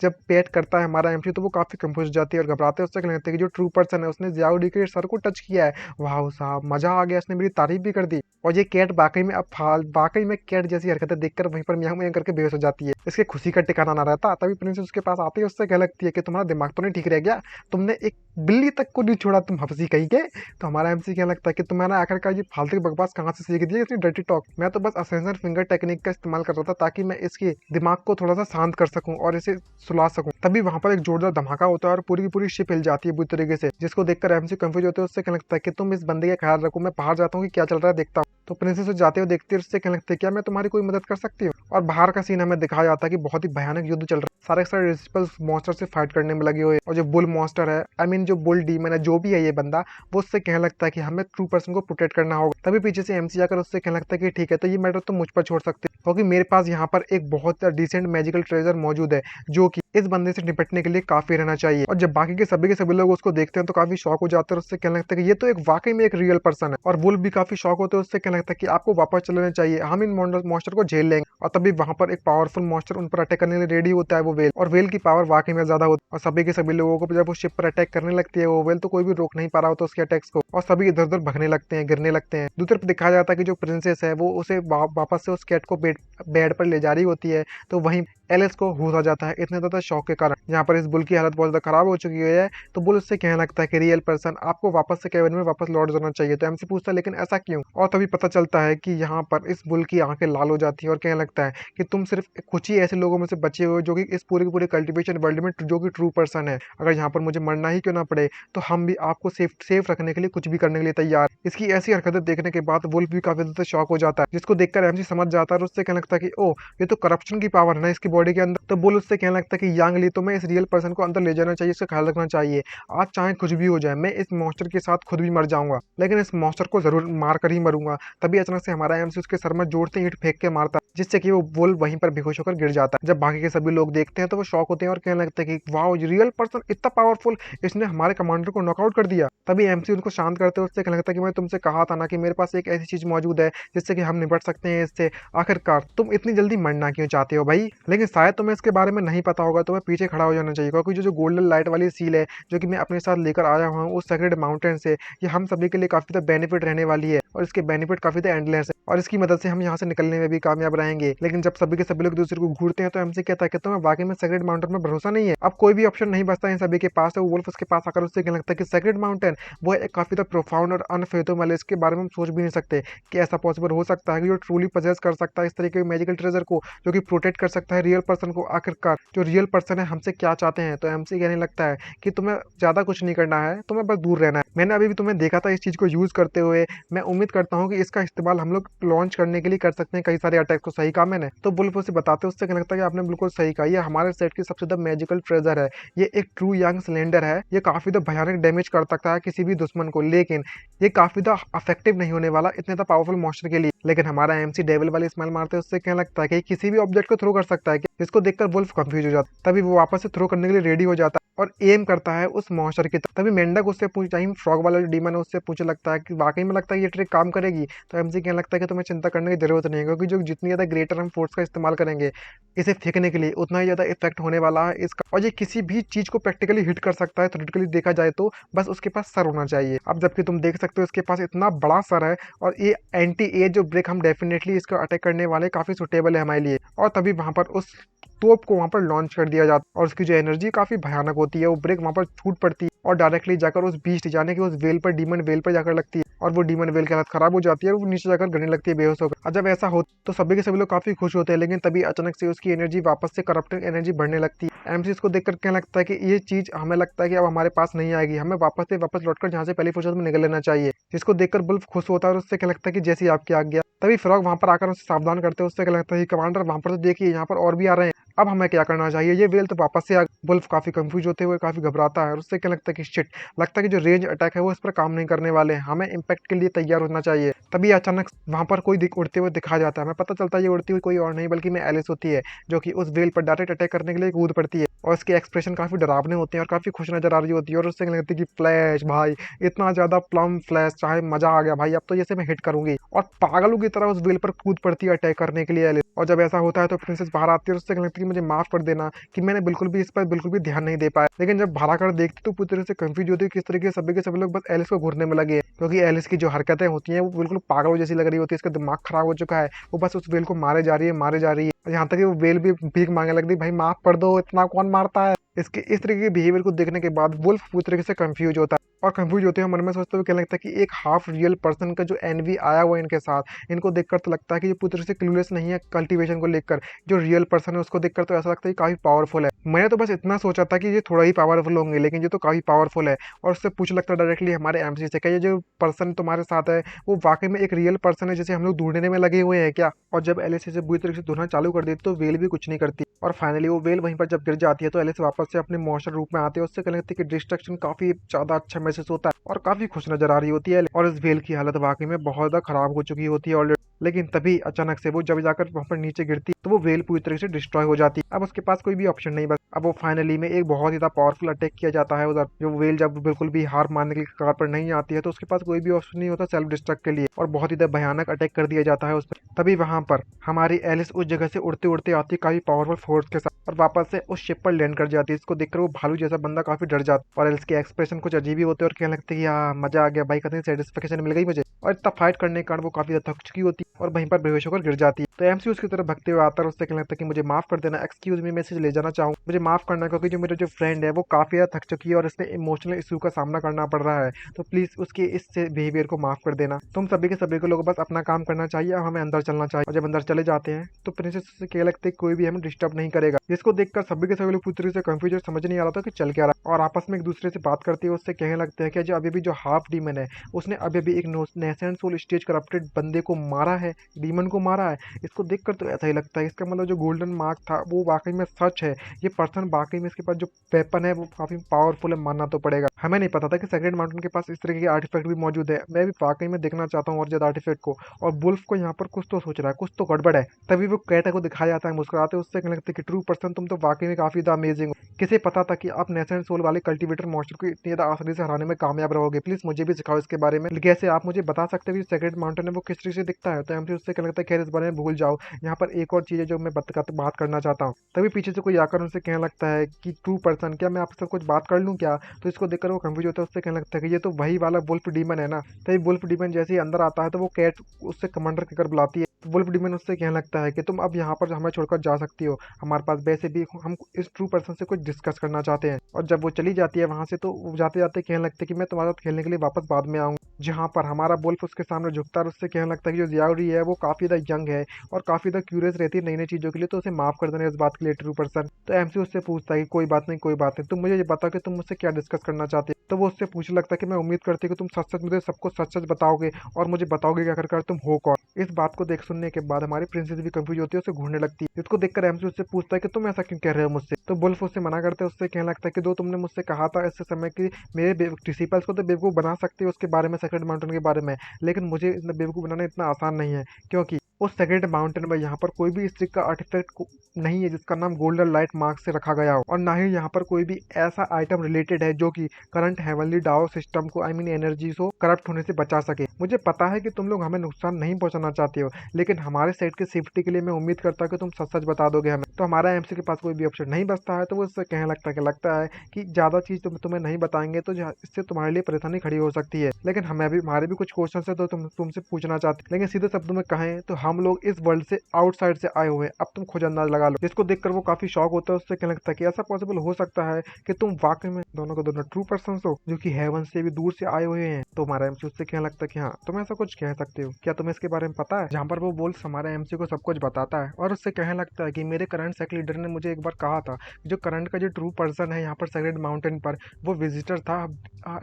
जब पैट करता है हमारा एमसी तो वो काफी कंफ्यूज हो जाती है और घबराते हैं। उससे कहने लगता है कि जो ट्रू पर्सन है उसने जियाओ डी के सर को टच किया है, वाह साहब मजा आ गया, इसने मेरी तारीफ भी कर दी। और ये कैट वाकई में कैट जैसी हरकतें देखकर वहीं पर म्याऊं म्याऊं करके बेहोश हो जाती है। इसके खुशी का ठिकाना ना रहता तभी प्रिंसेस उसके पास आती है, उससे कह लगती है कि तुम्हारा दिमाग तो नहीं ठीक रह गया, तुमने एक बिल्ली तक को नहीं छोड़ा, तुम हंसी कहीं के। तो हमारा एमसी क्या लगता है कि तुम्हारा आखिरकार ये फालतू की बकवास कहाँ से सीख दी इतनी डर्टी टॉक, मैं तो बस असेंशन फिंगर टेक्निक का इस्तेमाल कर रहा था ताकि मैं इसके दिमाग को थोड़ा सा शांत कर सकूं और इसे सुला सकूं। तभी वहां पर एक जोरदार धमाका होता है और पूरी की पूरी शिप हिल जाती है बुरी तरीके से, जिसको देखकर एमसी कंफ्यूज होते हैं। उससे कहने लगता है कि तुम इस बंदे का ख्याल रखो, मैं बाहर जाता हूँ कि क्या चल रहा है देखता हूँ। तो प्रिंसेस जाते हुए देखती है, उससे कहने लगती है क्या मैं तुम्हारी कोई मदद कर सकती हूँ। और बाहर का सीन हमें दिखाया जाता है कि बहुत ही भयानक युद्ध चल रहा है, सारे सारे मॉन्स्टर से फाइट करने में लगे हुए, और जो बुल मॉन्स्टर है जो बुल डीमन है जो भी है ये बंदा, वो उससे कहने लगता है कि हमें ट्रू पर्सन को प्रोटेक्ट करना होगा। तभी पीछे से एमसी आकर उससे कहने लगता है कि ठीक है तो ये मैटर तुम मुझ पर छोड़ सकते हो क्योंकि मेरे पास यहाँ पर एक बहुत डिसेंट मैजिकल ट्रेजर मौजूद है जो कि इस बंदे से निपटने के लिए काफी रहना चाहिए। और जब बाकी के सभी लोग उसको देखते हैं तो काफी शौक हो जाते हैं, उससे कहने लगता है कि ये तो एक वाकई में एक रियल पर्सन है। और वुल्फ भी काफी शौक होते हैं, उससे कहने लगता है कि आपको वापस चलना चाहिए, हम इन मॉन्स्टर को झेल लेंगे। और तभी वहां पर एक पावरफुल मॉन्स्टर उन पर अटैक करने के लिए रेडी होता है, वो वेल, और वेल की पावर वाकई में ज्यादा होती है। और सभी के सभी लोगों को जब वो शिप पर अटैक करने लगती है वो वेल तो कोई भी रोक नहीं पा रहा होता उसके अटैक्स को, और सभी इधर उधर भगने लगते हैं, गिरने लगते हैं। दूसरी तरफ दिखाया जाता है कि जो प्रिंसेस है वो उसे वापस से उस कैट को बेड पर ले जा रही होती है, तो वहीं एलिस को होश आ जाता है इतने ज्यादा शौक के कारण। यहाँ पर इस बुल की हालत बहुत ज्यादा खराब हो चुकी है, तो बुल उससे कहने लगता है कि रियल पर्सन आपको वापस से केबिन में वापस लौट जाना चाहिए। तो एमसी पूछता है लेकिन ऐसा क्यों, और तभी पता चलता है कि यहाँ पर इस बुल की आंखें लाल हो जाती है और कहने लगता है कि तुम सिर्फ कुछ ही ऐसे लोगों में से बचे हुए जो कि इस पूरे के पूरे कल्टीवेशन वर्ल्ड में जो कि ट्रू पर्सन है, अगर यहाँ पर मुझे मरना ही क्यों ना पड़े तो हम भी आपको सेफ रखने के लिए कुछ भी करने के लिए तैयार। इसकी ऐसी हरकतें देखने के बाद वुल्फ भी काफी ज्यादा शॉक हो जाता है, जिसको देखकर एमसी समझ जाता है और उससे कहने लगता है कि ओ ये तो करप्शन की पावर है ना इसकी बॉडी के अंदर। तो बुल उससे कहने लगता है कि यांग ली तुम्हें इस रियल पर्सन को अंदर ले जाना चाहिए, इसका ख्याल रखना चाहिए, आज चाहे कुछ भी हो जाए मैं इस मॉन्स्टर के साथ खुद भी मर जाऊंगा लेकिन इस मॉन्स्टर को जरूर मार कर ही मरूंगा। तभी अचानक से हमारा एमसी उसके सर में जोर से ईंट फेंक के मारता है जिससे कि वो वुल्फ वहीं पर बेहोश होकर गिर जाता है। जब बाकी के सभी लोग देखते हैं तो वो शॉक होते हैं और कहने लगते हैं कि वाओ रियल पर्सन इतना पावरफुल, इसने हमारे कमांडर को नॉकआउट कर दिया। तभी एमसी उनको शांत करते हैं, उससे कहने लगता है कि मैं तुमसे कहा था ना कि मेरे पास एक ऐसी चीज मौजूद है जिससे कि हम निपट सकते हैं इससे, आखिरकार तुम इतनी जल्दी मरना क्यों चाहते हो भाई। लेकिन शायद तुम्हें इसके बारे में नहीं पता होगा, तुम्हें पीछे खड़ा हो जाना चाहिए क्योंकि जो गोल्डन लाइट वाली सील है जो कि मैं अपने साथ लेकर आया हुआ हूँ उस सेक्रेड माउंटेन से, ये हम सभी के लिए काफी ज्यादा बेनिफिट रहने वाली है और इसके बेनिफिट काफी ज्यादा एंडलेस है और इसकी मदद से हम यहाँ से निकलने में भी कामयाब रहेंगे। लेकिन जब सभी के सभी लोग दूसरे को घूरते हैं तो एमसी कहता है कि तुम्हें वाकई में सेक्रेड माउंटेन में भरोसा नहीं है, अब कोई भी ऑप्शन नहीं बचता इन सभी के पास। तो वुल्फ उसके पास आकर उससे कहने लगता है कि सेक्रेड माउंटेन वो एक काफी ज्यादा प्रोफाउंड और अनफेथेबल है, इसके बारे में हम सोच भी नहीं सकते कि ऐसा पॉसिबल हो सकता है कि जो ट्रूली पजेस कर सकता है इस तरीके के मैजिकल ट्रेजर को जो कि प्रोटेक्ट कर सकता है रियल पर्सन को। आखिरकार जो रियल पर्सन है हमसे क्या चाहते हैं। तो एमसी कहने लगता है कि तुम्हें ज्यादा कुछ नहीं करना है, तुम्हें बस दूर रहना है, मैंने अभी भी तुम्हें देखा था इस चीज को यूज करते हुए, मैं उम्मीद करता हूँ कि इसका इस्तेमाल हम लोग लॉन्च करने के लिए कर सकते हैं कई सारे अटैक। को सही कहा मैंने। तो बुल्फ उसे बताते उससे कहने लगता है कि आपने बिल्कुल सही कहा, ये हमारे सेट की सबसे ज्यादा मैजिकल ट्रेजर है, ये एक ट्रू यंग सिलेंडर है, ये काफी ज्यादा भयानक डैमेज कर सकता है किसी भी दुश्मन को, लेकिन ये काफी ज्यादा इफेक्टिव नहीं होने वाला इतने ज्यादा पावरफुल मॉन्स्टर के लिए। लेकिन हमारा एमसी डेविल वाली स्माइल मारते उससे कहने लगता है कि किसी भी ऑब्जेक्ट को थ्रो कर सकता है, जिसको देखकर वुल्फ कंफ्यूज हो जाता है। तभी वो वापस से थ्रो करने के लिए रेडी हो जाता है और एम करता है उस मॉन्स्टर की तरफ। तभी मेंढक उससे पूछता है, फ्रॉग वाला जो डीमन है उससे पूछने लगता है कि वाकई में लगता है ये ट्रिक काम करेगी। तो एमसी कहने लगता है कि तुम्हें चिंता करने की जरूरत नहीं है, क्योंकि जो जितनी ज्यादा ग्रेटर हम फोर्स का इस्तेमाल करेंगे इसे फेंकने के लिए उतना ही ज्यादा इफेक्ट होने वाला है इसका, और ये किसी भी चीज को प्रैक्टिकली हिट कर सकता है। थ्योरेटिकली देखा जाए तो बस उसके पास सर होना चाहिए। अब जबकि तुम देख सकते हो इसके पास इतना बड़ा सर है, और ये एंटी एयर जो ब्रेक हम डेफिनेटली इसको अटैक करने वाले काफी सुटेबल है हमारे लिए। और तभी वहां पर उस तोप को वहां पर लॉन्च कर दिया जाता है, और उसकी जो एनर्जी काफी भयानक होती है, वो ब्रेक वहां पर छूट पड़ती है और डायरेक्टली जाकर उस बीस्ट जाने की उस वेल पर, डीमन वेल पर जाकर लगती है, और वो डीमन वेल की हालत खराब हो जाती है और वो नीचे जाकर गिरने लगती है बेहोश होकर। और जब ऐसा हो तो सभी के सभी लोग काफी खुश होते हैं, लेकिन तभी अचानक से उसकी एनर्जी वापस से करप्टिंग एनर्जी बढ़ने लगती है। एमसी इसको देखकर कहने लगता है कि ये चीज हमें लगता है कि अब हमारे पास नहीं आएगी, हमें वापस से वापस लौटकर जहाँ से पहली फुर्सत में निकल लेना चाहिए। जिसको देखकर बुल्फ खुश होता है और उससे क्या लगता है कि जैसी आपकी आज्ञा। तभी फ्रॉग वहां पर आकर उसे सावधान करते हैं, उससे क्या लगता है कि कमांडर वहां पर तो देखिए यहाँ पर और भी आ रहे हैं, अब हमें क्या करना चाहिए, ये वेल तो वापस से बुल्फ काफी कंफ्यूज होते हुए काफी घबराता है, और उससे क्या लगता है कि शिट, लगता है कि जो रेंज अटैक है वो इस पर काम नहीं करने वाले हैं, हमें इम्पैक्ट के लिए तैयार होना चाहिए। तभी अचानक वहां पर कोई उड़ते हुए दिखा जाता है, हमें पता चलता है ये उड़ती हुई कोई और नहीं बल्कि एलिस होती है, जो कि उस वेल पर डायरेक्ट अटैक करने के लिए कूद पड़ती है, और उसके एक्सप्रेशन काफी डरावने होते हैं और काफी खुश नजर आ रही होती है। और उससे लगता है कि फ्लैश भाई, इतना ज्यादा प्लम फ्लैश, चाहे मजा आ गया भाई, अब तो जैसे मैं हिट करूंगी, और पागलों की तरह उस वेल पर कूद पड़ती है अटैक करने के लिए एलिस। और जब ऐसा होता है तो प्रिंसेस बाहर आती है और उससे लगता है कि मुझे माफ कर देना कि मैंने बिल्कुल भी इस पर बिल्कुल भी ध्यान नहीं दे पाया। लेकिन जब बाहर आकर देखती तो पूरी तरह से कंफ्यूज होती है किस तरीके से सभी के सभी लोग बस एलिस को घूरने में लगे हैं, क्योंकि एलिस की जो हरकतें होती हैं वो बिल्कुल पागलों जैसी लग रही होती है, इसका दिमाग खराब हो चुका है, वो बस उस वेल को मारे जा रही है, मारे जा रही है। यहाँ तक कि वो वेल भी भीख मांगने लगती है, भाई माफ कर दो, इतना कौन मारता है। इसके इस तरीके के बिहेवियर को देखने के बाद वुल्फ पूरी तरीके से कंफ्यूज होता है, और कंफ्यूज होते हैं मन में सोचते हुए क्या लगता है कि एक हाफ रियल पर्सन का जो एनवी आया हुआ है इनके साथ, इनको देखकर तो लगता है कि ये पूरी तरह से क्लूलेस नहीं है कल्टीवेशन को लेकर। जो रियल पर्सन है उसको देखकर तो ऐसा लगता है कि काफी पावरफुल है। मैंने तो बस इतना सोचा था कि ये थोड़ा ही पावरफुल होंगे, लेकिन ये तो काफी पावरफुल है। और उससे पूछ लगता है डायरेक्टली हमारे एमसी से, क्या ये जो पर्सन तुम्हारे साथ है वो वाकई में एक रियल पर्सन है जिसे हम लोग ढूंढने में लगे हुए हैं क्या। और जब एलिस से बुरी तरीके से ढूंढना चालू कर देती तो वेल भी कुछ नहीं करती, और फाइनली वो वेल वहीं पर जब गिर जाती है तो एलिस वापस से अपने मॉन्स्टर रूप में आते हैं। उससे कहने लगती है कि डिस्ट्रक्शन काफी ज्यादा अच्छा महसूस होता है और काफी खुश नजर आ रही होती है, और इस वेल की हालत वाकई में बहुत ज्यादा खराब हो चुकी होती है ऑलरेडी। लेकिन तभी अचानक से वो जब जाकर वहां पर नीचे गिरती तो वो वेल पूरी तरीके से डिस्ट्रॉय हो जाती है। अब उसके पास कोई भी ऑप्शन नहीं बस, अब वो फाइनली में एक बहुत ही ज्यादा पावरफुल अटैक किया जाता है उधर। जो वेल जब बिल्कुल भी हार मानने की कगार पर नहीं आती है तो उसके पास कोई भी ऑप्शन नहीं होता सेल्फ डिस्ट्रक्ट के लिए, और बहुत ही ज्यादा भयानक अटैक कर दिया जाता है उस पर। तभी वहां पर हमारी एलिस उस जगह से उड़ते उड़ते आती है काफी पावरफुल फोर्स के साथ, और वापस से उस शिप पर लैंड कर जाती है। इसको देखकर वो भालू जैसा बंदा काफी डर जाता है, और एलिस के एक्सप्रेशन कुछ अजीब ही होते हैं और कहने लगते हैं कि यार मजा आ गया भाई, कतई सेटिस्फेक्शन मिल गई मुझे। और इतना फाइट करने के कारण वो काफी ज्यादा थक चुकी होती है और वहीं पर बेहोश होकर गिर जाती है। तो एमसी उसकी तरफ भगते हुए आता है, उससे कहने लगता है कि मुझे माफ कर देना, एक्सक्यूज मी, मैसेज ले जाना चाहूँ, मुझे माफ करना, क्योंकि जो मेरा जो फ्रेंड है वो काफी ज्यादा थक चुकी है और इसने इमोशनल इशू का सामना करना पड़ रहा है, तो प्लीज उसके इस बिहेवियर को माफ कर देना। तुम सभी के सभी को लोग बस अपना काम करना चाहिए, अब हमें अंदर चलना चाहिए। और जब अंदर चले जाते हैं तो प्रिंसेस से कह लगते हैं कोई भी हमें डिस्टर्ब नहीं करेगा, जिसको देखकर सभी के सभी लोग पूरी तरह से कंफ्यूज और समझ नहीं आ रहा था कि चल क्या रहा, और आपस में एक दूसरे से बात करते हुए उससे कहने लगते हैं कि जो अभी भी जो हाफ डीमन है उसने अभी भी एक नेसेंट सोल स्टेज करप्टेड बंदे को मारा है, डीमन को मारा है। इसको देखकर तो ऐसा ही लगता है, इसका मतलब जो गोल्डन मार्क था वो वाकई में सच है, ये पर्सन वाकई में इसके पास जो वेपन है वो काफी पावरफुल है, मानना तो पड़ेगा। हमें नहीं पता था कि सेक्रेड माउंटेन के पास इस तरह के आर्टिफैक्ट भी मौजूद है। मैं भी वाकई में देखना चाहता हूँ और ज्यादा आर्टिफैक्ट को, और बुल्फ को यहाँ पर कुछ तो सोच रहा है, कुछ तो गड़बड़ है। तभी वो कैटा को दिखाया जाता है मुस्कुराते, उससे कहने लगता है कि ट्रू पर्सन तुम तो वाकई में काफी अमेजिंग हो, किसे पता था कि आप नेसेंट सोल वाले कल्टीवेटर मॉन्स्टर को इतनी ज्यादा आसानी से हराने में कामयाब रहोगे, प्लीज मुझे भी सिखाओ इसके बारे में, कैसे आप मुझे बता सकते हो कि सेक्रेड माउंटेन है वो किस तरह से दिखता है। तो एमसी उससे कहने लगता है खैर इस बारे में भूल जाओ, यहाँ पर एक और चीज है जो मैं बात करना चाहता हूँ। तभी पीछे से कोई आकर उनसे कहने लगता है कि ट्रू पर्सन क्या मैं आपसे कुछ बात कर लूँ क्या। तो इसको देखकर वो कंफ्यूज होता है, उससे कहने लगता है कि ये तो वही वाला वुल्फ डीमन है ना। तभी वुल्फ डीमन जैसे ही अंदर आता है तो वो कैट उससे कमांडर कहकर बुलाती है। वुल्फ डीमन उससे कहने लगता है कि तुम अब यहाँ पर हमें छोड़कर जा सकती हो, हमारे पास वैसे भी हम इस ट्रू पर्सन से कुछ डिस्कस करना चाहते हैं। और जब वो चली जाती है वहां से तो जाते जाते कहने लगते हैं कि मैं तुम्हारे साथ खेलने के लिए वापस बाद में आऊंगा। जहाँ पर हमारा वुल्फ उसके सामने झुकता है और उससे कहने लगता है कि जो जियाओरी है वो काफी ज्यादा यंग है और काफी ज्यादा क्यूरियस रहती है नई नई चीजों के लिए, तो उसे माफ कर देना इस बात के लिए ट्रू पर्सन। तो एमसी उससे पूछता है कि कोई बात नहीं कोई बात नहीं, तुम मुझे ये बताओ कि तुम मुझसे क्या डिस्कस करना चाहते हो। तो वो उससे पूछने लगता है कि मैं उम्मीद करती हूँ कि तुम सच सच मुझे सबको सच सच बताओगे और मुझे बताओगे कि आखिरकार तुम हो कौन। इस बात को देख सुनने के बाद हमारी प्रिंसेस भी कंफ्यूज होती है, उसे घूरने लगती है, जिसको देखकर एमसी उससे पूछता है कि तुम ऐसा क्यों कह रहे हो मुझसे। तो वुल्फ उससे मना करते हैं, उससे कहने लगता है कि जो तुमने मुझसे कहा था इससे समय की मेरे डिसिपल्स को तो बेवकूफ बना सकते हो उसके बारे में, सेक्रेड माउंटेन के बारे में, लेकिन मुझे बेवकूफ बनाना इतना आसान नहीं है, क्योंकि उस सेक्रेड माउंटेन में यहाँ पर कोई भी इस चीज का आर्टिफैक्ट नहीं है जिसका नाम गोल्डन लाइट मार्क से रखा गया हो, और ना ही यहाँ पर कोई भी ऐसा आइटम रिलेटेड है जो कि करंट हेवनली डाओ सिस्टम को एनर्जी को करप्ट होने से बचा सके। मुझे पता है कि तुम लोग हमें नुकसान नहीं पहुंचाना चाहते हो, लेकिन हमारे सेट की सेफ्टी के लिए मैं उम्मीद करता हूँ कि तुम सच सच बता दोगे हमें। तो हमारा एमसी के पास कोई भी ऑप्शन नहीं बचता है, तो वो इससे कहने लगता है कि ज्यादा चीज तुम्हें नहीं बताएंगे तो इससे तुम्हारे लिए परेशानी खड़ी हो सकती है। लेकिन हमें भी हमारे भी कुछ क्वेश्चन है तो तुमसे पूछना चाहते हैं, लेकिन सीधे शब्दों में कहें तो हम लोग इस वर्ल्ड से आउटसाइड से आए हुए हैं। अब तुम खुद अंदाज लगा लो। जिसको देखकर वो काफी शॉक होता है, उससे कहने लगता है कि ऐसा पॉसिबल हो सकता है कि तुम वाकई में दोनों को दोनों ट्रू पर्सन हो जो कि हेवन से भी दूर से आए हुए हैं। तो हमारा एमसी उससे कहने लगता है कि हाँ तुम ऐसा कुछ कह सकते हो, क्या तुम्हें इसके बारे में पता है? जहाँ पर वो बोल्स हमारे एमसी को सब कुछ बताता है और उससे कहने लगता है कि मेरे करंट सेक्ट लीडर ने मुझे एक बार कहा था कि जो करंट का जो ट्रू पर्सन है यहाँ पर सेक्रेड माउंटेन पर, वो विजिटर था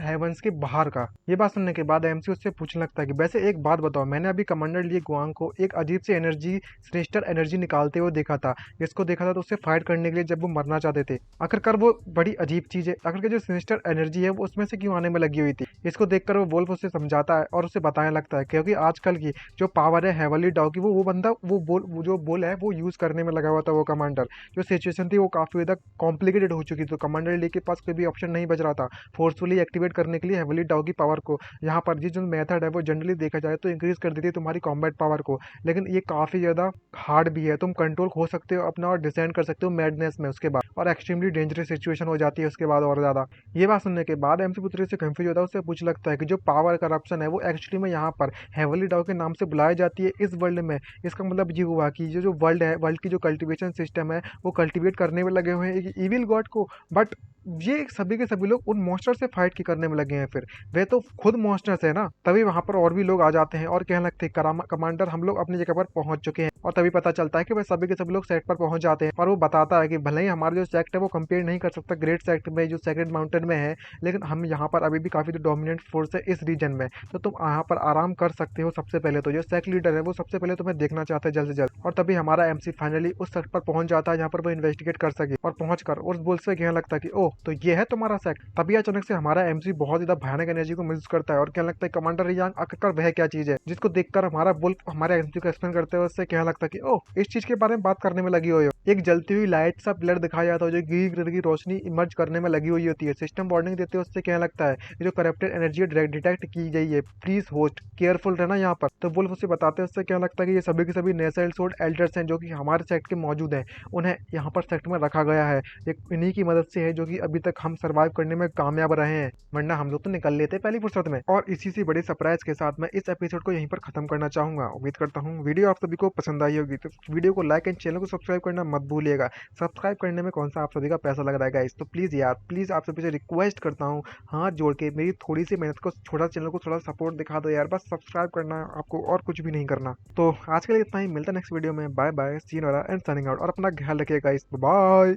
हेवंस के बाहर का। ये बात सुनने के बाद एमसी उससे पूछने लगता है कि वैसे एक बात बताओ, मैंने अभी कमांडर लिए गुआंग को एक अजीब सी एनर्जी सिनिस्टर एनर्जी निकालते हुए देखा था। इसको देखा था तो उससे फाइट करने के लिए जब वो मरना चाहते थे। आखिरकार वो बड़ी अजीब चीज है, आखिरकार जो सिनिस्टर एनर्जी है वो उसमें से क्यों आने में लगी हुई थी। इसको देखकर वो वोल्फ उसे समझाता है और उसे बताने लगता है क्योंकि आजकल की जो पावर है हेवनली डाउ की, वो बंदा वो जो बोल है वो यूज करने में लगा हुआ था। वो कमांडर जो सिचुएशन थी वो काफी ज्यादा कॉम्प्लिकेटेड हो चुकी थी, तो कमांडर ली के पास कोई भी ऑप्शन नहीं बच रहा था फोर्सफुली एक्टिवेट करने के लिए हेवनली डाउ की पावर को। यहाँ पर जो मेथड है वो जनरली देखा जाए तो इंक्रीज कर देती है तुम्हारी कॉम्बैट पावर को, लेकिन ये काफी ज्यादा हार्ड भी है। तुम कंट्रोल खो सकते हो अपना और डिसेंड कर सकते हो मैडनेस में उसके बाद, और एक्सट्रीमली डेंजरस सिचुएशन हो जाती है उसके बाद और ज्यादा। ये बात सुनने के बाद एमसी पुत्री से कंफ्यूज होता है, उससे पूछ लगता है कि जो पावर करप्शन है वो एक्चुअली में यहाँ पर हेवनली डाउ के नाम से बुलाई जाती है इस वर्ल्ड में। इसका मतलब ये हुआ कि जो वर्ल्ड है, वर्ल्ड की जो कल्टिवेशन सिस्टम है वो कल्टिवेट करने में लगे हुए हैं एक इविल गॉड को, बट ये सभी के सभी लोग उन मॉन्स्टर से फाइट की करने में लगे हैं। फिर वे तो खुद मॉन्स्टर्स है ना। तभी वहां पर और भी लोग आ जाते हैं और कहने लगते हैं कमांडर हम लोग अपनी जगह पर पहुंच चुके हैं, और तभी पता चलता है कि वे सभी के सभी लोग सेट पर पहुंच जाते हैं। और वो बताता है कि भले ही हमारा जो सेक्ट है वो कंपेयर नहीं कर सकता ग्रेट सेक्ट में जो सेक्रेड माउंटेन में है, लेकिन हम यहाँ पर अभी भी काफी डोमिनेंट फोर्स है इस रीजन में, तो तुम यहाँ पर आराम कर सकते हो। सबसे पहले तो जो सेक्ट लीडर है वो सबसे पहले तुम्हें देखना चाहता है जल्द से जल्द। और तभी हमारा एमसी फाइनली उस सेक्ट पर पहुंच जाता है जहाँ पर वो इन्वेस्टिगेट कर सके, और पहुंचकर उस बुल से कहने लगता है कि ओह तो ये है तुम्हारा सेक्ट। तभी अचानक से हमारा एमसी बहुत ज्यादा भयानक एनर्जी को महसूस करता है और कहने लगता है कमांडर यांग आखिरकार वह क्या चीज है, जिसको देखकर हमारा बुल हमारे एमसी को एक्सप्लेन करते हुए उससे कहने लगता है कि ओह इस चीज के बारे में बात करने में लगी हुई हो। एक जलती हुई लाइट सा पिलर दिखाया जाता है जो ग्रीन कलर की रोशनी इमर्ज करने में लगी हुई होती है। सिस्टम वार्निंग देते हुए उससे कहने लगता है कि जो करप्टेड एनर्जी डिटेक्ट की गई है, प्लीज होस्ट केयरफुल रहना यहाँ पर। तो वुल्फ उसे बताते हैं, उससे कहने लगता है कि ये सभी के सभी नेसल सोल्ड एल्डर्स हैं जो कि हमारे सेक्ट के मौजूद हैं, उन्हें यहाँ पर सेक्ट में रखा गया है। एक इन्हीं की मदद से है जो कि अभी तक हम सर्वाइव करने में कामयाब रहे हैं, वरना हम लोग तो निकल लेते पहली फुर्सत में। और इसी से बड़ी सरप्राइज के साथ मैं इस एपिसोड को यहीं पर खत्म करना चाहूंगा। उम्मीद करता हूँ वीडियो आप सभी को पसंद आई होगी, तो वीडियो को लाइक एंड चैनल को सब्सक्राइब करना मत भूलिएगा। सब्सक्राइब करने में कौन सा आप सभी का पैसा लग रहा है गाइस, तो प्लीज यार प्लीज आप सभी से रिक्वेस्ट करता हूँ हाथ जोड़ के मेरी थोड़ी सी मेहनत को, छोटा चैनल को थोड़ा सपोर्ट दिखा दो यार, बस सब्सक्राइब करना है आपको और कुछ भी नहीं करना। तो आज के लिए इतना ही, मिलता है नेक्स्ट वीडियो में। Bye bye, see you and signing out, और अपना ख्याल रखिएगा गाइस, बाय।